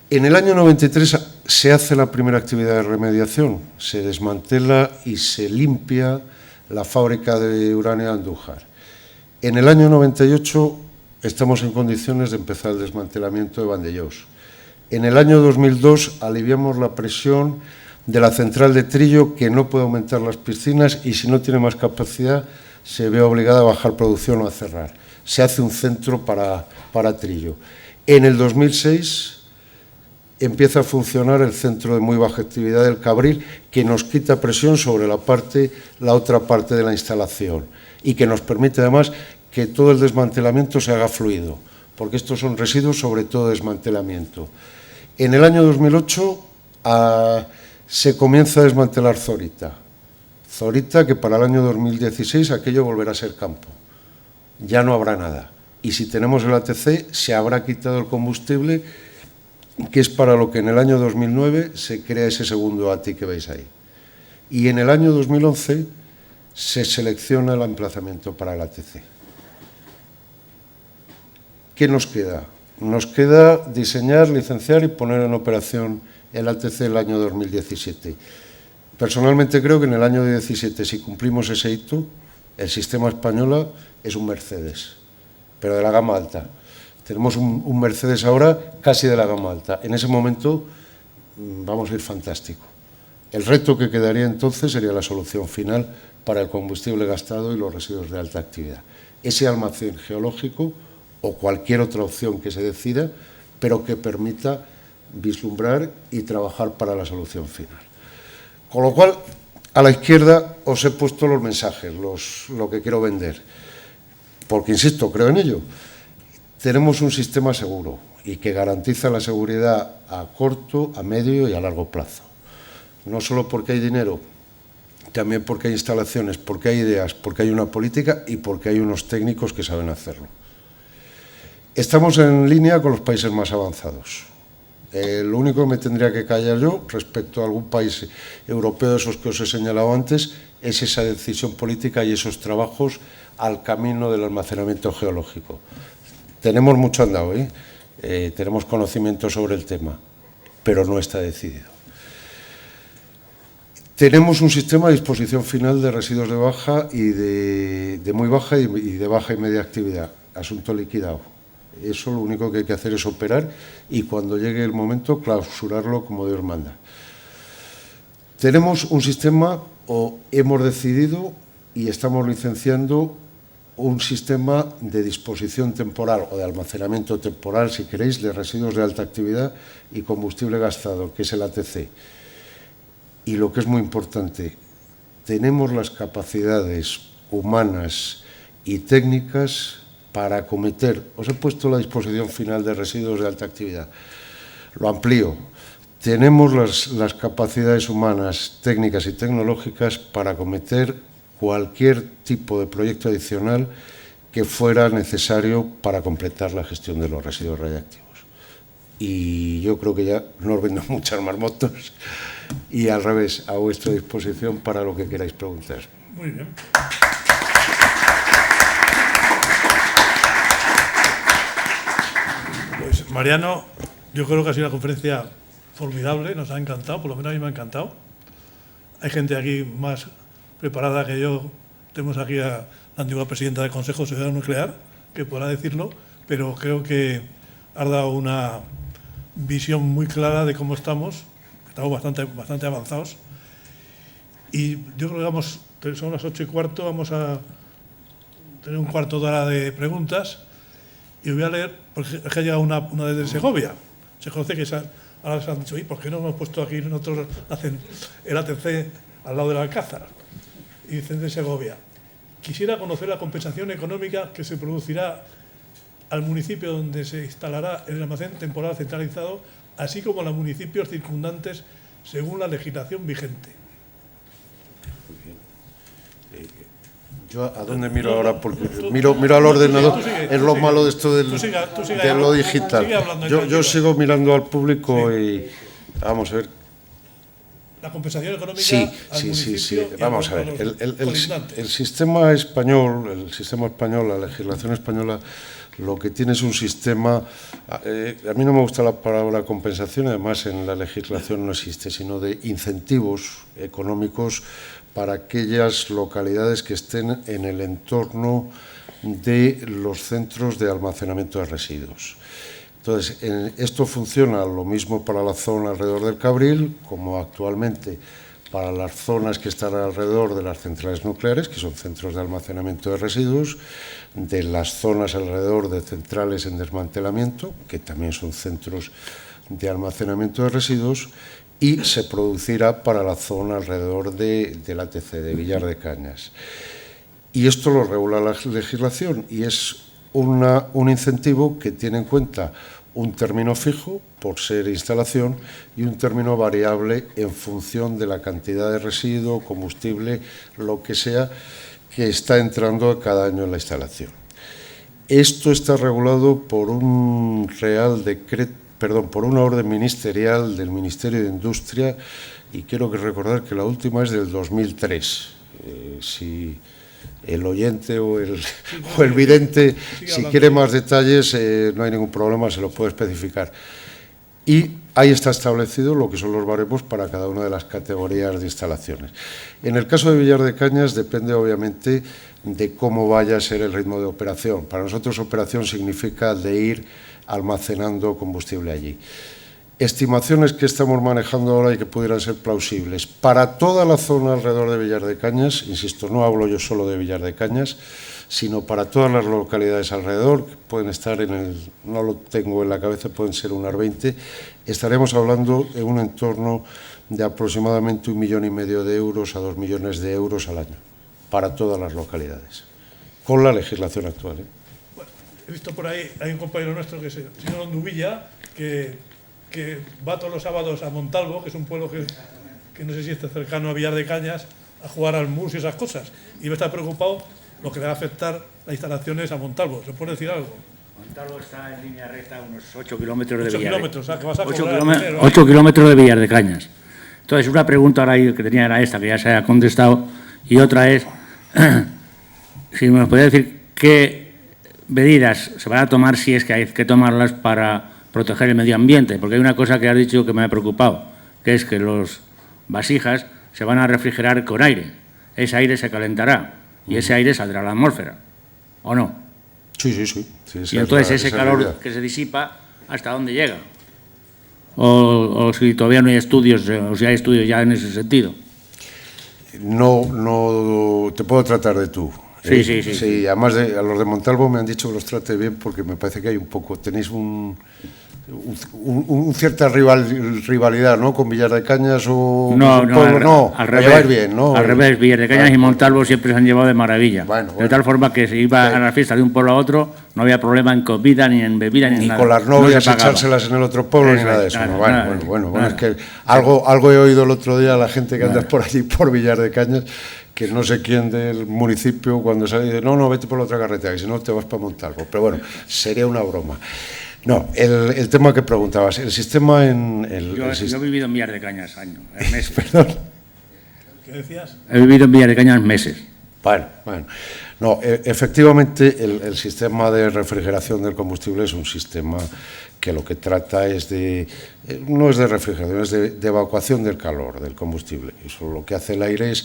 En el año 93 se hace la primera actividad de remediación, se desmantela y se limpia la fábrica de uranio de Andújar. En el año 98 estamos en condiciones de empezar el desmantelamiento de Vandellós. En el año 2002 aliviamos la presión de la central de Trillo, que no puede aumentar las piscinas y si no tiene más capacidad se ve obligada a bajar producción o a cerrar. Se hace un centro para Trillo. En el 2006 empieza a funcionar el centro de muy baja actividad del Cabril, que nos quita presión sobre la otra parte de la instalación y que nos permite además que todo el desmantelamiento se haga fluido, porque estos son residuos sobre todo de desmantelamiento. En el año 2008 se comienza a desmantelar Zorita. Zorita, que para el año 2016 aquello volverá a ser campo. Ya no habrá nada. Y si tenemos el ATC, se habrá quitado el combustible, que es para lo que en el año 2009 se crea ese segundo ATI que veis ahí. Y en el año 2011 se selecciona el emplazamiento para el ATC. ¿Qué nos queda? Nos queda diseñar, licenciar y poner en operación el ATC el año 2017. Personalmente creo que en el año 2017, si cumplimos ese hito, el sistema español es un Mercedes, pero de la gama alta. Tenemos un Mercedes ahora casi de la gama alta. En ese momento vamos a ir fantástico. El reto que quedaría entonces sería la solución final para el combustible gastado y los residuos de alta actividad. Ese almacén geológico o cualquier otra opción que se decida, pero que permita vislumbrar y trabajar para la solución final. Con lo cual, a la izquierda os he puesto los mensajes, lo que quiero vender, porque, insisto, creo en ello. Tenemos un sistema seguro y que garantiza la seguridad a corto, a medio y a largo plazo. No solo porque hay dinero, también porque hay instalaciones, porque hay ideas, porque hay una política y porque hay unos técnicos que saben hacerlo. Estamos en línea con los países más avanzados. Lo único que me tendría que callar yo respecto a algún país europeo de esos que os he señalado antes es esa decisión política y esos trabajos al camino del almacenamiento geológico. Tenemos mucho andado, tenemos conocimiento sobre el tema, pero no está decidido. Tenemos un sistema de disposición final de residuos de baja y de muy baja y de baja y media actividad, asunto liquidado. Eso lo único que hay que hacer es operar y cuando llegue el momento clausurarlo como Dios manda. Tenemos un sistema, o hemos decidido y estamos licenciando un sistema de disposición temporal o de almacenamiento temporal, si queréis, de residuos de alta actividad y combustible gastado, que es el ATC. Y lo que es muy importante, tenemos las capacidades humanas y técnicas para acometer, os he puesto la disposición final de residuos de alta actividad, lo amplío, tenemos las capacidades humanas, técnicas y tecnológicas para acometer cualquier tipo de proyecto adicional que fuera necesario para completar la gestión de los residuos radiactivos. Y yo creo que ya no os vendo muchas más motos y al revés, a vuestra disposición para lo que queráis preguntar. Muy bien. Pues Mariano, yo creo que ha sido una conferencia formidable, nos ha encantado, por lo menos a mí me ha encantado. Hay gente aquí más preparada que yo. Tenemos aquí a la antigua presidenta del Consejo de Seguridad Nuclear, que podrá decirlo, pero creo que has dado una visión muy clara de cómo estamos bastante avanzados. Y yo creo que son las 8:15, vamos a tener un cuarto de hora de preguntas. Y voy a leer, porque es que ha llegado una desde Segovia. Se conoce que ahora se han dicho, ¿por qué no hemos puesto aquí nosotros el ATC al lado del Alcázar? Y dicen de Segovia, quisiera conocer la compensación económica que se producirá al municipio donde se instalará el almacén temporal centralizado, así como a los municipios circundantes según la legislación vigente. ¿Yo a dónde miro ahora? Porque miro al ordenador, es lo malo de esto de lo digital. Yo sigo mirando al público y vamos a ver. La compensación económica al municipio. Vamos a ver, el sistema español, la legislación española, lo que tiene es un sistema, a mí no me gusta la palabra compensación, además en la legislación no existe, sino de incentivos económicos para aquellas localidades que estén en el entorno de los centros de almacenamiento de residuos. Entonces, esto funciona lo mismo para la zona alrededor del Cabril, como actualmente para las zonas que están alrededor de las centrales nucleares, que son centros de almacenamiento de residuos, de las zonas alrededor de centrales en desmantelamiento, que también son centros de almacenamiento de residuos, y se producirá para la zona alrededor del ATC, de Villar de Cañas. Y esto lo regula la legislación y es un incentivo que tiene en cuenta un término fijo, por ser instalación, y un término variable en función de la cantidad de residuo, combustible, lo que sea, que está entrando cada año en la instalación. Esto está regulado por un por una orden ministerial del Ministerio de Industria, y quiero recordar que la última es del 2003. Si el oyente o el vidente, si quiere más detalles, no hay ningún problema, se lo puedo especificar. Y ahí está establecido lo que son los baremos para cada una de las categorías de instalaciones. En el caso de Villar de Cañas depende obviamente de cómo vaya a ser el ritmo de operación. Para nosotros operación significa de ir almacenando combustible allí. Estimaciones que estamos manejando ahora y que pudieran ser plausibles. Para toda la zona alrededor de Villar de Cañas, insisto, no hablo yo solo de Villar de Cañas, sino para todas las localidades alrededor, que pueden estar no lo tengo en la cabeza, pueden ser unas 20, estaremos hablando de un entorno de aproximadamente 1,5 millones de euros a 2 millones de euros al año, para todas las localidades, con la legislación actual. Bueno, he visto por ahí, hay un compañero nuestro, que es el señor Onduvilla, que va todos los sábados a Montalvo, que es un pueblo que no sé si está cercano a Villar de Cañas, a jugar al mus y esas cosas, y va a estar preocupado lo que le va a afectar las instalaciones a Montalvo. ¿Se puede decir algo? Montalvo está en línea recta unos 8 kilómetros de 8 Villar. kilómetros, o sea, que vas a 8 kilómetros de Villar de Cañas. Entonces, una pregunta ahora que tenía era esta, que ya se ha contestado, y otra es, si me podría decir qué medidas se van a tomar si es que hay que tomarlas para proteger el medio ambiente? Porque hay una cosa que has dicho que me ha preocupado, que es que los vasijas se van a refrigerar con aire. Ese aire se calentará y ese aire saldrá a la atmósfera, ¿o no? Sí. Y entonces ese calor que se disipa, ¿hasta dónde llega? O si todavía no hay estudios, o si hay estudios ya en ese sentido. No, te puedo tratar de tú. Sí. Además, a los de Montalvo me han dicho que los trate bien porque me parece que hay un poco, tenéis un cierta rivalidad, ¿no? Con Villar de Cañas o no, al revés, bien, ¿no? Al revés, Villar de Cañas y Montalvo siempre se han llevado de maravilla. Bueno. De tal forma que se iba a la fiesta de un pueblo a otro, no había problema en comida, ni en bebida, ni en nada. Ni con las novias echárselas en el otro pueblo, ni nada de eso. Bueno, es que algo he oído el otro día a la gente que anda por allí, por Villar de Cañas, que no sé quién del municipio, cuando sale, dice, no, vete por la otra carretera, que si no te vas para Montalvo. Pero bueno, sería una broma. No, el tema que preguntabas, el sistema en... Yo he vivido en Villar de Cañas meses. ¿Perdón? ¿Qué decías? He vivido en Villar de Cañas meses. Bueno. No, efectivamente, el sistema de refrigeración del combustible es un sistema que lo que trata es no es de refrigeración, es de evacuación del calor del combustible. Eso lo que hace el aire es...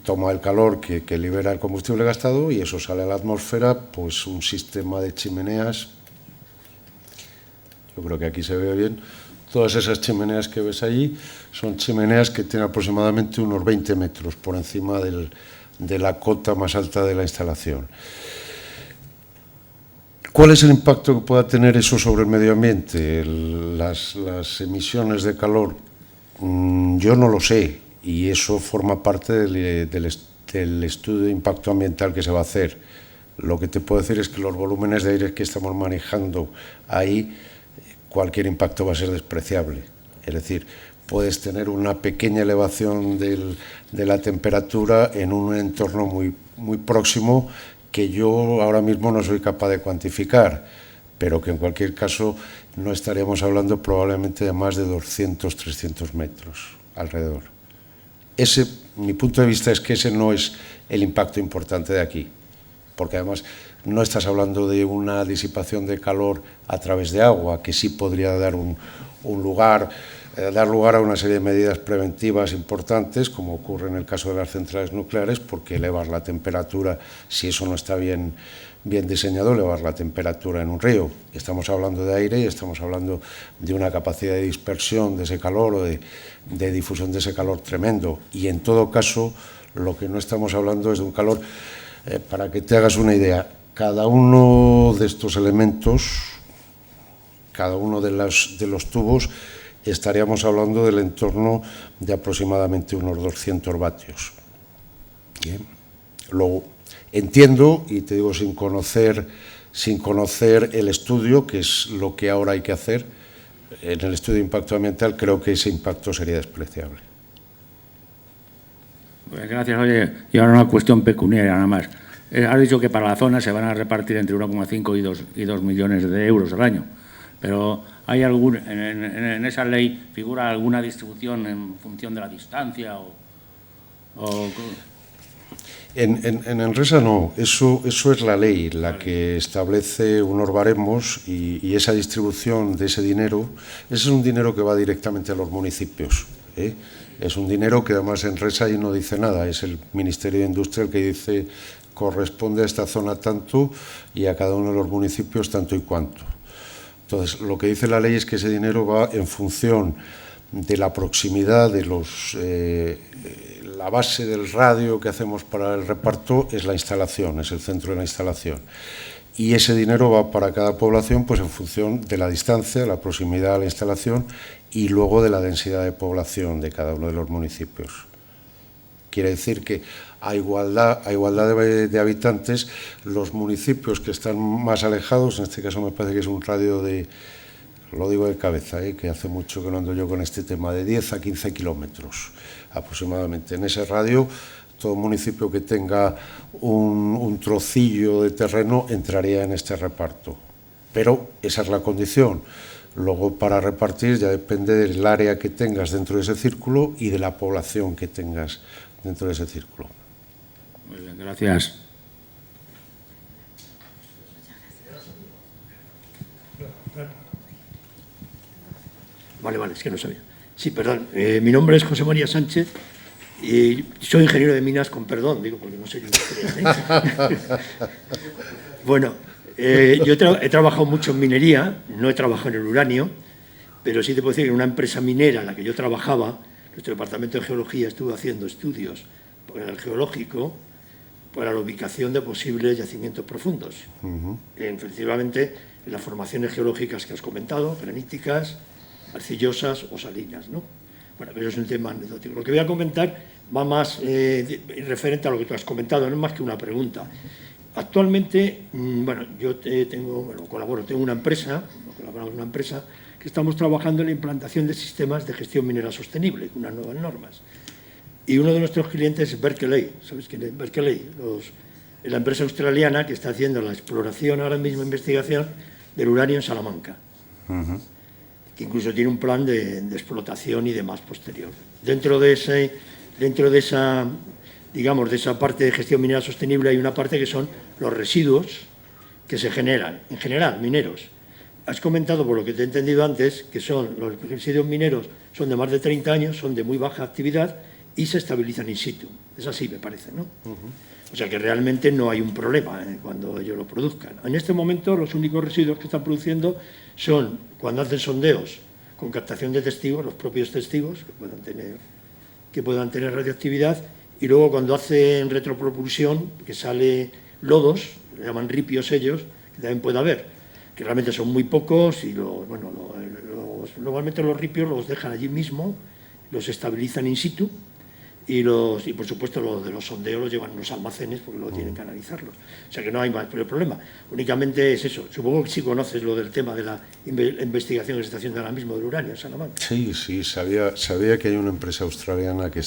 toma el calor que libera el combustible gastado y eso sale a la atmósfera, pues un sistema de chimeneas. Yo creo que aquí se ve bien. Todas esas chimeneas que ves allí son chimeneas que tienen aproximadamente unos 20 metros por encima de la cota más alta de la instalación. ¿Cuál es el impacto que pueda tener eso sobre el medio ambiente? Las emisiones de calor, yo no lo sé, y eso forma parte del estudio de impacto ambiental que se va a hacer. Lo que te puedo decir es que los volúmenes de aire que estamos manejando ahí, cualquier impacto va a ser despreciable. Es decir, puedes tener una pequeña elevación de la temperatura en un entorno muy próximo que yo ahora mismo no soy capaz de cuantificar, pero que en cualquier caso no estaríamos hablando probablemente de más de 200, 300 metros alrededor. Mi punto de vista es que ese no es el impacto importante de aquí, porque además no estás hablando de una disipación de calor a través de agua, que sí podría dar lugar a una serie de medidas preventivas importantes, como ocurre en el caso de las centrales nucleares, porque elevar la temperatura, si eso no está bien diseñado, elevar la temperatura en un río. Estamos hablando de aire y estamos hablando de una capacidad de dispersión de ese calor o de difusión de ese calor tremendo. Y en todo caso, lo que no estamos hablando es de un calor, para que te hagas una idea, cada uno de estos elementos, cada uno de los tubos, estaríamos hablando del entorno de aproximadamente unos 200 vatios. Bien. Luego, entiendo, y te digo sin conocer el estudio, que es lo que ahora hay que hacer, en el estudio de impacto ambiental, creo que ese impacto sería despreciable. Pues gracias. Oye, y ahora una cuestión pecuniaria nada más. Has dicho que para la zona se van a repartir entre 1,5 y 2 millones de euros al año, pero ¿hay en esa ley figura alguna distribución en función de la distancia En Enresa no, eso es la ley, la que establece unos baremos y esa distribución de ese dinero, ese es un dinero que va directamente a los municipios, ¿eh? Es un dinero que además Enresa ahí no dice nada, es el Ministerio de Industria el que dice corresponde a esta zona tanto y a cada uno de los municipios tanto y cuanto. Entonces, lo que dice la ley es que ese dinero va en función de la proximidad de la base del radio que hacemos para el reparto es la instalación, es el centro de la instalación. Y ese dinero va para cada población pues en función de la distancia, la proximidad a la instalación y luego de la densidad de población de cada uno de los municipios. Quiere decir que a igualdad de habitantes, los municipios que están más alejados, en este caso me parece que es un radio de, lo digo de cabeza, que hace mucho que no ando yo con este tema, de 10 a 15 kilómetros aproximadamente. En ese radio, todo municipio que tenga un trocillo de terreno entraría en este reparto. Pero esa es la condición. Luego, para repartir, ya depende del área que tengas dentro de ese círculo y de la población que tengas dentro de ese círculo. Muy bien, gracias. Vale, es que no sabía. Sí, perdón. Mi nombre es José María Sánchez y soy ingeniero de minas, con perdón, digo, porque no soy industrial. Bueno, yo he trabajado mucho en minería, no he trabajado en el uranio, pero sí te puedo decir que en una empresa minera en la que yo trabajaba, nuestro departamento de geología estuvo haciendo estudios por el geológico para la ubicación de posibles yacimientos profundos. Efectivamente, en las formaciones geológicas que has comentado, graníticas, arcillosas o salinas, ¿no? Bueno, pero es un tema anecdótico. Lo que voy a comentar va más referente a lo que tú has comentado, no es más que una pregunta. Actualmente, bueno, yo tengo una empresa, colaboramos en una empresa que estamos trabajando en la implantación de sistemas de gestión minera sostenible, unas nuevas normas. Y uno de nuestros clientes es Berkeley. ¿Sabes quién es Berkeley? La empresa australiana que está haciendo la exploración, ahora mismo investigación, del uranio en Salamanca. Que incluso tiene un plan de explotación y demás posterior. Dentro de esa, digamos, de esa parte de gestión minera sostenible hay una parte que son los residuos que se generan, en general, mineros. Has comentado, por lo que te he entendido antes, que los residuos mineros son de más de 30 años, son de muy baja actividad y se estabilizan in situ. Es así, me parece, ¿no? O sea que realmente no hay un problema cuando ellos lo produzcan. En este momento los únicos residuos que están produciendo son cuando hacen sondeos con captación de testigos, los propios testigos que puedan tener radioactividad, y luego cuando hacen retropropulsión, que sale lodos, le llaman ripios ellos, que también puede haber, que realmente son muy pocos y normalmente los ripios los dejan allí mismo, los estabilizan in situ, y por supuesto los de los sondeos los llevan a unos almacenes porque luego tienen que analizarlos. O sea que no hay más problema. Únicamente es eso. Supongo que sí conoces lo del tema de la investigación que se está haciendo ahora mismo del uranio en Salamanca. Sí, sabía que hay una empresa australiana que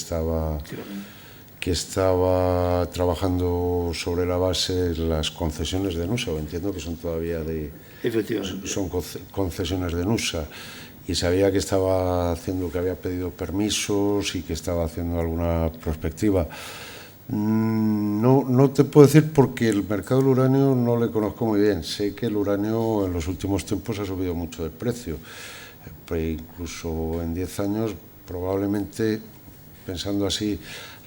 estaba trabajando sobre la base de las concesiones de Nusa. Entiendo que son todavía son concesiones de Nusa. Y sabía que que había pedido permisos y que estaba haciendo alguna prospectiva. No te puedo decir porque el mercado del uranio no le conozco muy bien. Sé que el uranio en los últimos tiempos ha subido mucho de precio. Incluso en 10 años, probablemente, pensando así,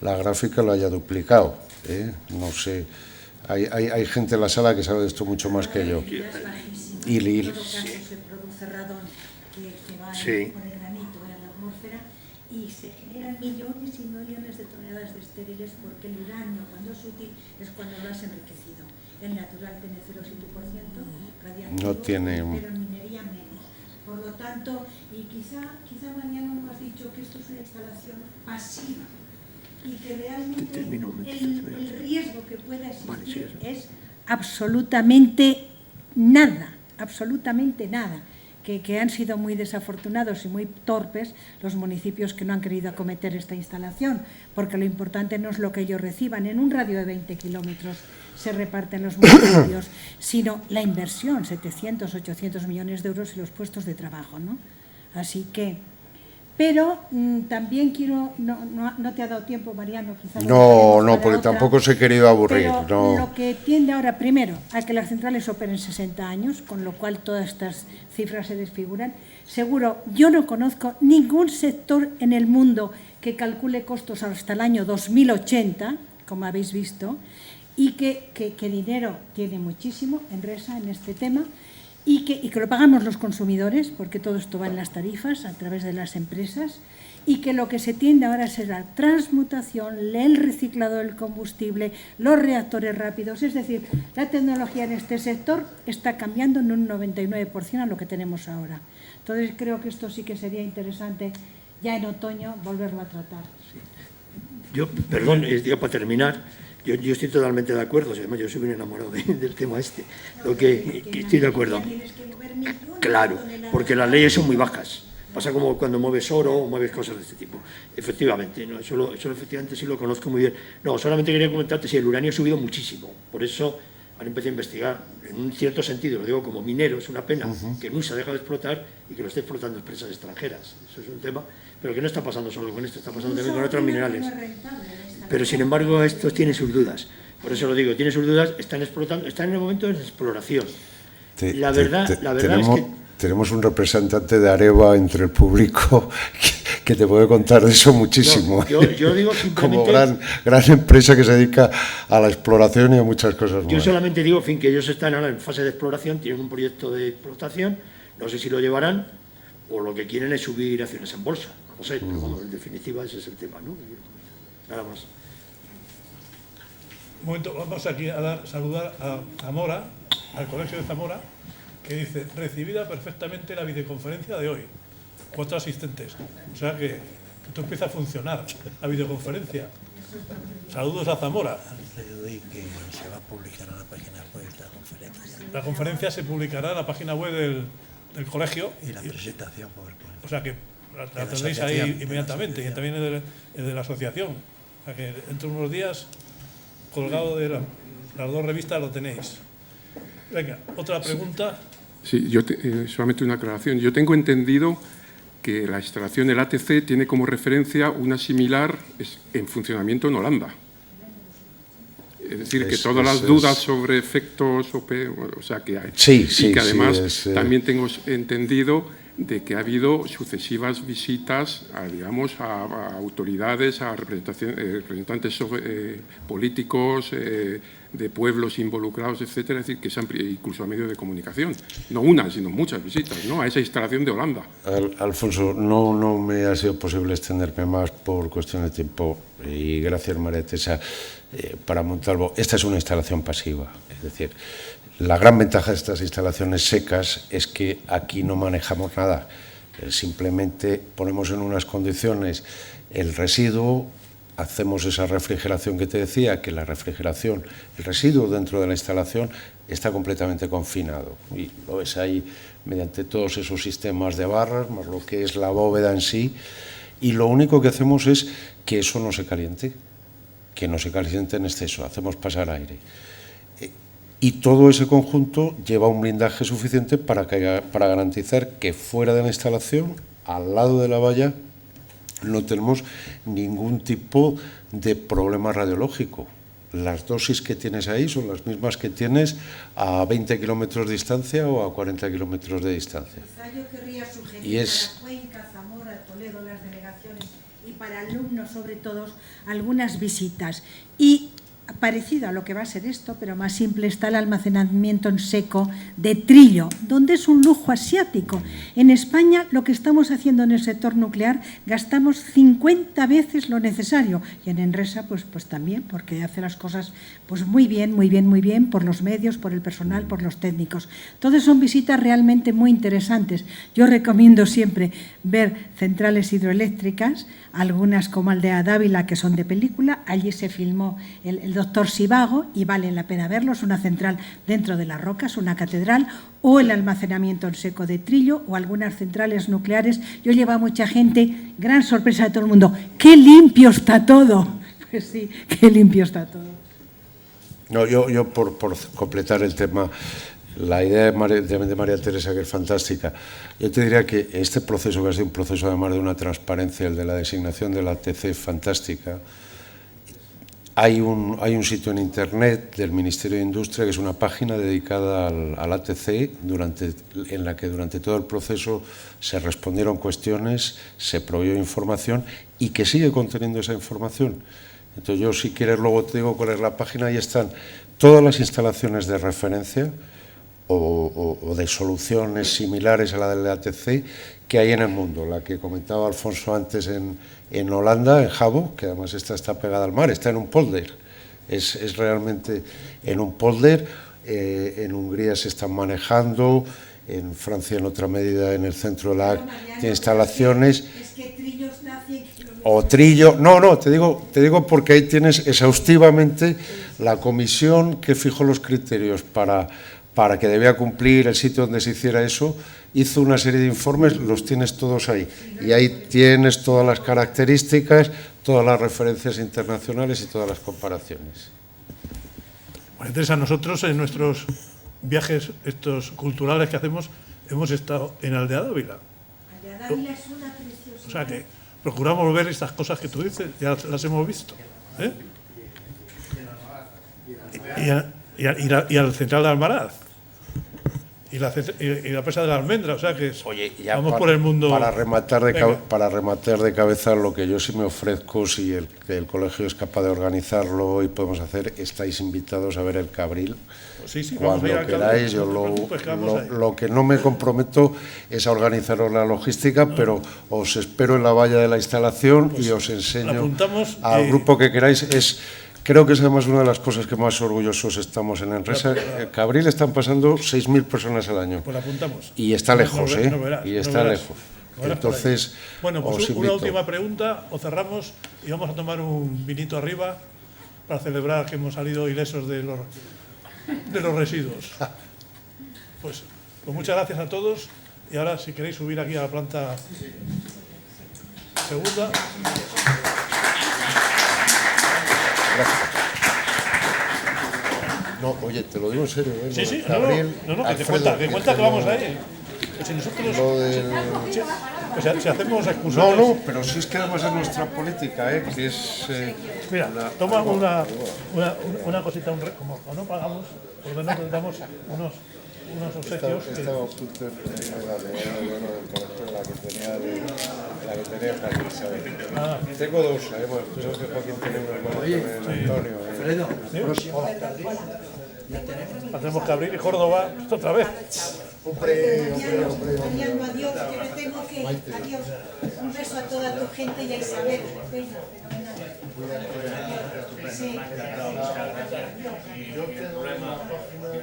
la gráfica lo haya duplicado. No sé, hay gente en la sala que sabe de esto mucho más que yo. Sí. Por el granito en la atmósfera y se generan millones y millones de toneladas de estériles porque el uranio, cuando es útil, es cuando lo has enriquecido. El natural tiene 0,7% radiactivo, no tiene... pero en minería menos. Por lo tanto, y quizá mañana nos has dicho que esto es una instalación pasiva y que realmente el riesgo que pueda existir es absolutamente nada, que han sido muy desafortunados y muy torpes los municipios que no han querido acometer esta instalación, porque lo importante no es lo que ellos reciban, en un radio de 20 kilómetros se reparten los municipios, sino la inversión, 700, 800 millones de euros y los puestos de trabajo, ¿no? Así que... Pero también quiero... No te ha dado tiempo, Mariano, quizás... No, porque tampoco se he querido aburrir. Pero lo que tiende ahora, primero, a que las centrales operen 60 años, con lo cual todas estas cifras se desfiguran. Seguro, yo no conozco ningún sector en el mundo que calcule costos hasta el año 2080, como habéis visto, y que dinero tiene muchísimo Enresa en este tema, y que lo pagamos los consumidores, porque todo esto va en las tarifas a través de las empresas, y que lo que se tiende ahora es la transmutación, el reciclado del combustible, los reactores rápidos, es decir, la tecnología en este sector está cambiando en un 99% a lo que tenemos ahora. Entonces creo que esto sí que sería interesante ya en otoño volverlo a tratar. Sí. Perdón, para terminar, yo estoy totalmente de acuerdo, además yo soy muy enamorado del tema este, estoy de acuerdo. Claro, porque las leyes son muy bajas. Pasa como cuando mueves oro o mueves cosas de este tipo. Efectivamente, ¿no? Eso efectivamente sí lo conozco muy bien. No, solamente quería comentarte si el uranio ha subido muchísimo. Por eso han empezado a investigar. En un cierto sentido, lo digo como minero, es una pena que no se ha dejado de explotar y que lo esté explotando empresas extranjeras. Eso es un tema, pero que no está pasando solo con esto, está pasando también con otros minerales. Pero sin embargo, esto tiene sus dudas. Por eso lo digo, tiene sus dudas, están explotando, están en el momento de exploración. La verdad es que tenemos un representante de Areva entre el público que te puede contar de eso muchísimo. No, yo digo simplemente... Como gran empresa que se dedica a la exploración y a muchas cosas más. Yo solamente digo, en fin, que ellos están ahora en fase de exploración, tienen un proyecto de explotación, no sé si lo llevarán, o lo que quieren es subir acciones en bolsa. No sé, pero bueno, en definitiva ese es el tema, ¿no? Nada más. Un momento, vamos aquí a saludar a Zamora, al Colegio de Zamora, que dice, recibida perfectamente la videoconferencia de hoy. 4 asistentes. O sea que esto empieza a funcionar, la videoconferencia. Saludos a Zamora. Y que se va a publicar en la página web la conferencia. La conferencia se publicará en la página web del colegio. Y la presentación PowerPoint. O sea que la tendréis ahí inmediatamente, y también es de la asociación. O sea que dentro de unos días, colgado de las 2 revistas, lo tenéis. Venga, otra pregunta. Sí, yo solamente una aclaración. Yo tengo entendido que la instalación del ATC tiene como referencia una similar en funcionamiento en Holanda. Es decir, que todas las dudas sobre efectos, o sea, que hay. Sí, y que además también tengo entendido de que ha habido sucesivas visitas a autoridades, a representantes políticos, de pueblos involucrados, etcétera, es decir, que incluso a medios de comunicación, no una, sino muchas visitas, ¿no?, a esa instalación de Holanda. Alfonso, no me ha sido posible extenderme más por cuestión de tiempo, y gracias, María Teresa, para Montalvo. Esta es una instalación pasiva, es decir, la gran ventaja de estas instalaciones secas es que aquí no manejamos nada, simplemente ponemos en unas condiciones el residuo, hacemos esa refrigeración que te decía, que la refrigeración, el residuo dentro de la instalación está completamente confinado, y lo ves ahí mediante todos esos sistemas de barras, más lo que es la bóveda en sí, y lo único que hacemos es que eso no se caliente, en exceso, hacemos pasar aire. Y todo ese conjunto lleva un blindaje suficiente para garantizar que fuera de la instalación, al lado de la valla, no tenemos ningún tipo de problema radiológico. Las dosis que tienes ahí son las mismas que tienes a 20 kilómetros de distancia o a 40 kilómetros de distancia. Yo querría sugerir y es... para Cuenca, Zamora, Toledo, las delegaciones, y para alumnos sobre todo, algunas visitas. Y parecido a lo que va a ser esto, pero más simple, está el almacenamiento en seco de Trillo, donde es un lujo asiático. En España, lo que estamos haciendo en el sector nuclear, gastamos 50 veces lo necesario. Y en Enresa, pues también, porque hace las cosas pues muy bien, por los medios, por el personal, por los técnicos. Todas son visitas realmente muy interesantes. Yo recomiendo siempre ver centrales hidroeléctricas, algunas como Aldea Dávila, que son de película. Allí se filmó el doctor Sivago y vale la pena verlos, una central dentro de las rocas, una catedral, o el almacenamiento en seco de Trillo, o algunas centrales nucleares. Yo llevo a mucha gente, gran sorpresa de todo el mundo, ¡qué limpio está todo! Pues sí, qué limpio está todo. No, yo por completar el tema, la idea de María Teresa, que es fantástica, yo te diría que este proceso, que ha sido un proceso además de una transparencia, el de la designación de la ATC, fantástica. Hay un sitio en Internet del Ministerio de Industria, que es una página dedicada al ATC, en la que durante todo el proceso se respondieron cuestiones, se proveyó información y que sigue conteniendo esa información. Entonces yo, si quieres, luego te digo cuál es la página. Ahí están todas las instalaciones de referencia o de soluciones similares a la del ATC que hay en el mundo. La que comentaba Alfonso antes en Holanda, en Jabo, que además está pegada al mar, está en un polder. Es realmente en un polder. En Hungría se están manejando, en Francia en otra medida, en el centro de las instalaciones. Es que Trillo está a 100 kilómetros. O Trillo, no, te digo porque ahí tienes exhaustivamente la comisión que fijó los criterios para que debía cumplir el sitio donde se hiciera eso, hizo una serie de informes, los tienes todos ahí. Y ahí tienes todas las características, todas las referencias internacionales y todas las comparaciones. Bueno, Teresa, nosotros en nuestros viajes estos culturales que hacemos, hemos estado en Aldea Dávila. Aldea Dávila es una preciosidad. O sea que procuramos ver estas cosas que tú dices, ya las hemos visto. Y al central de Almaraz. y la presa de la Almendra, o sea que Oye, ya vamos por el mundo. Para rematar de, Venga. para rematar de cabeza, lo que yo sí me ofrezco, si el colegio es capaz de organizarlo y podemos hacer, estáis invitados a ver el Cabril. Sí, sí, vamos Cuando a ir al queráis, Cabril, yo no te preocupes, que vamos ahí. lo que no me comprometo es a organizaros la logística, pero os espero en la valla de la instalación y os enseño apuntamos, al grupo que queráis. Creo que es además una de las cosas que más orgullosos estamos en Enresa. En Cabril están pasando 6.000 personas al año. Pues apuntamos. Y está lejos, ¿eh? No verás, y no está verás. lejos. Lo verás por ahí. Entonces, bueno, pues os una invito. última pregunta, o cerramos y vamos a tomar un vinito arriba para celebrar que hemos salido ilesos de los residuos. Pues muchas gracias a todos y ahora si queréis subir aquí a la planta segunda. No, oye, te lo digo en serio. Sí, sí, Gabriel, no, que Alfredo, te cuenta que vamos ahí. Si nosotros, Lo del... o sea, si hacemos excursiones... No, pero sí es que además es nuestra política, que es... Mira, toma una cosita, como no pagamos, por lo menos nos damos unos obsequios. Estaba justo en la de la que tenía Joaquín, ¿sabes? Tengo dos, además. Creo que Joaquín tiene una hermana también, Antonio. Hacemos Cabril y Córdoba otra vez. Mariano, adiós, que me tengo que ir. Adiós. Un beso a toda tu gente y a Isabel. Venga. Sí. El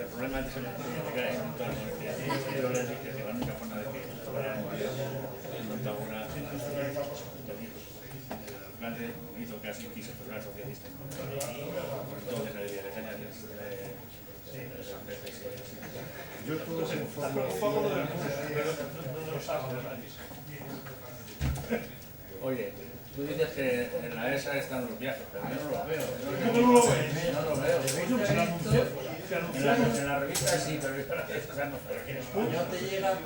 problema es que en todas las universidades, pero la única forma de que he montado una el plan hizo casi quiso fuera socialista entonces la idea de Caña yo todo se oye, tú dices que en la ESA están los viajes, pero yo no lo veo. No lo veo. En la revista sí, pero en la ESA no. No te llega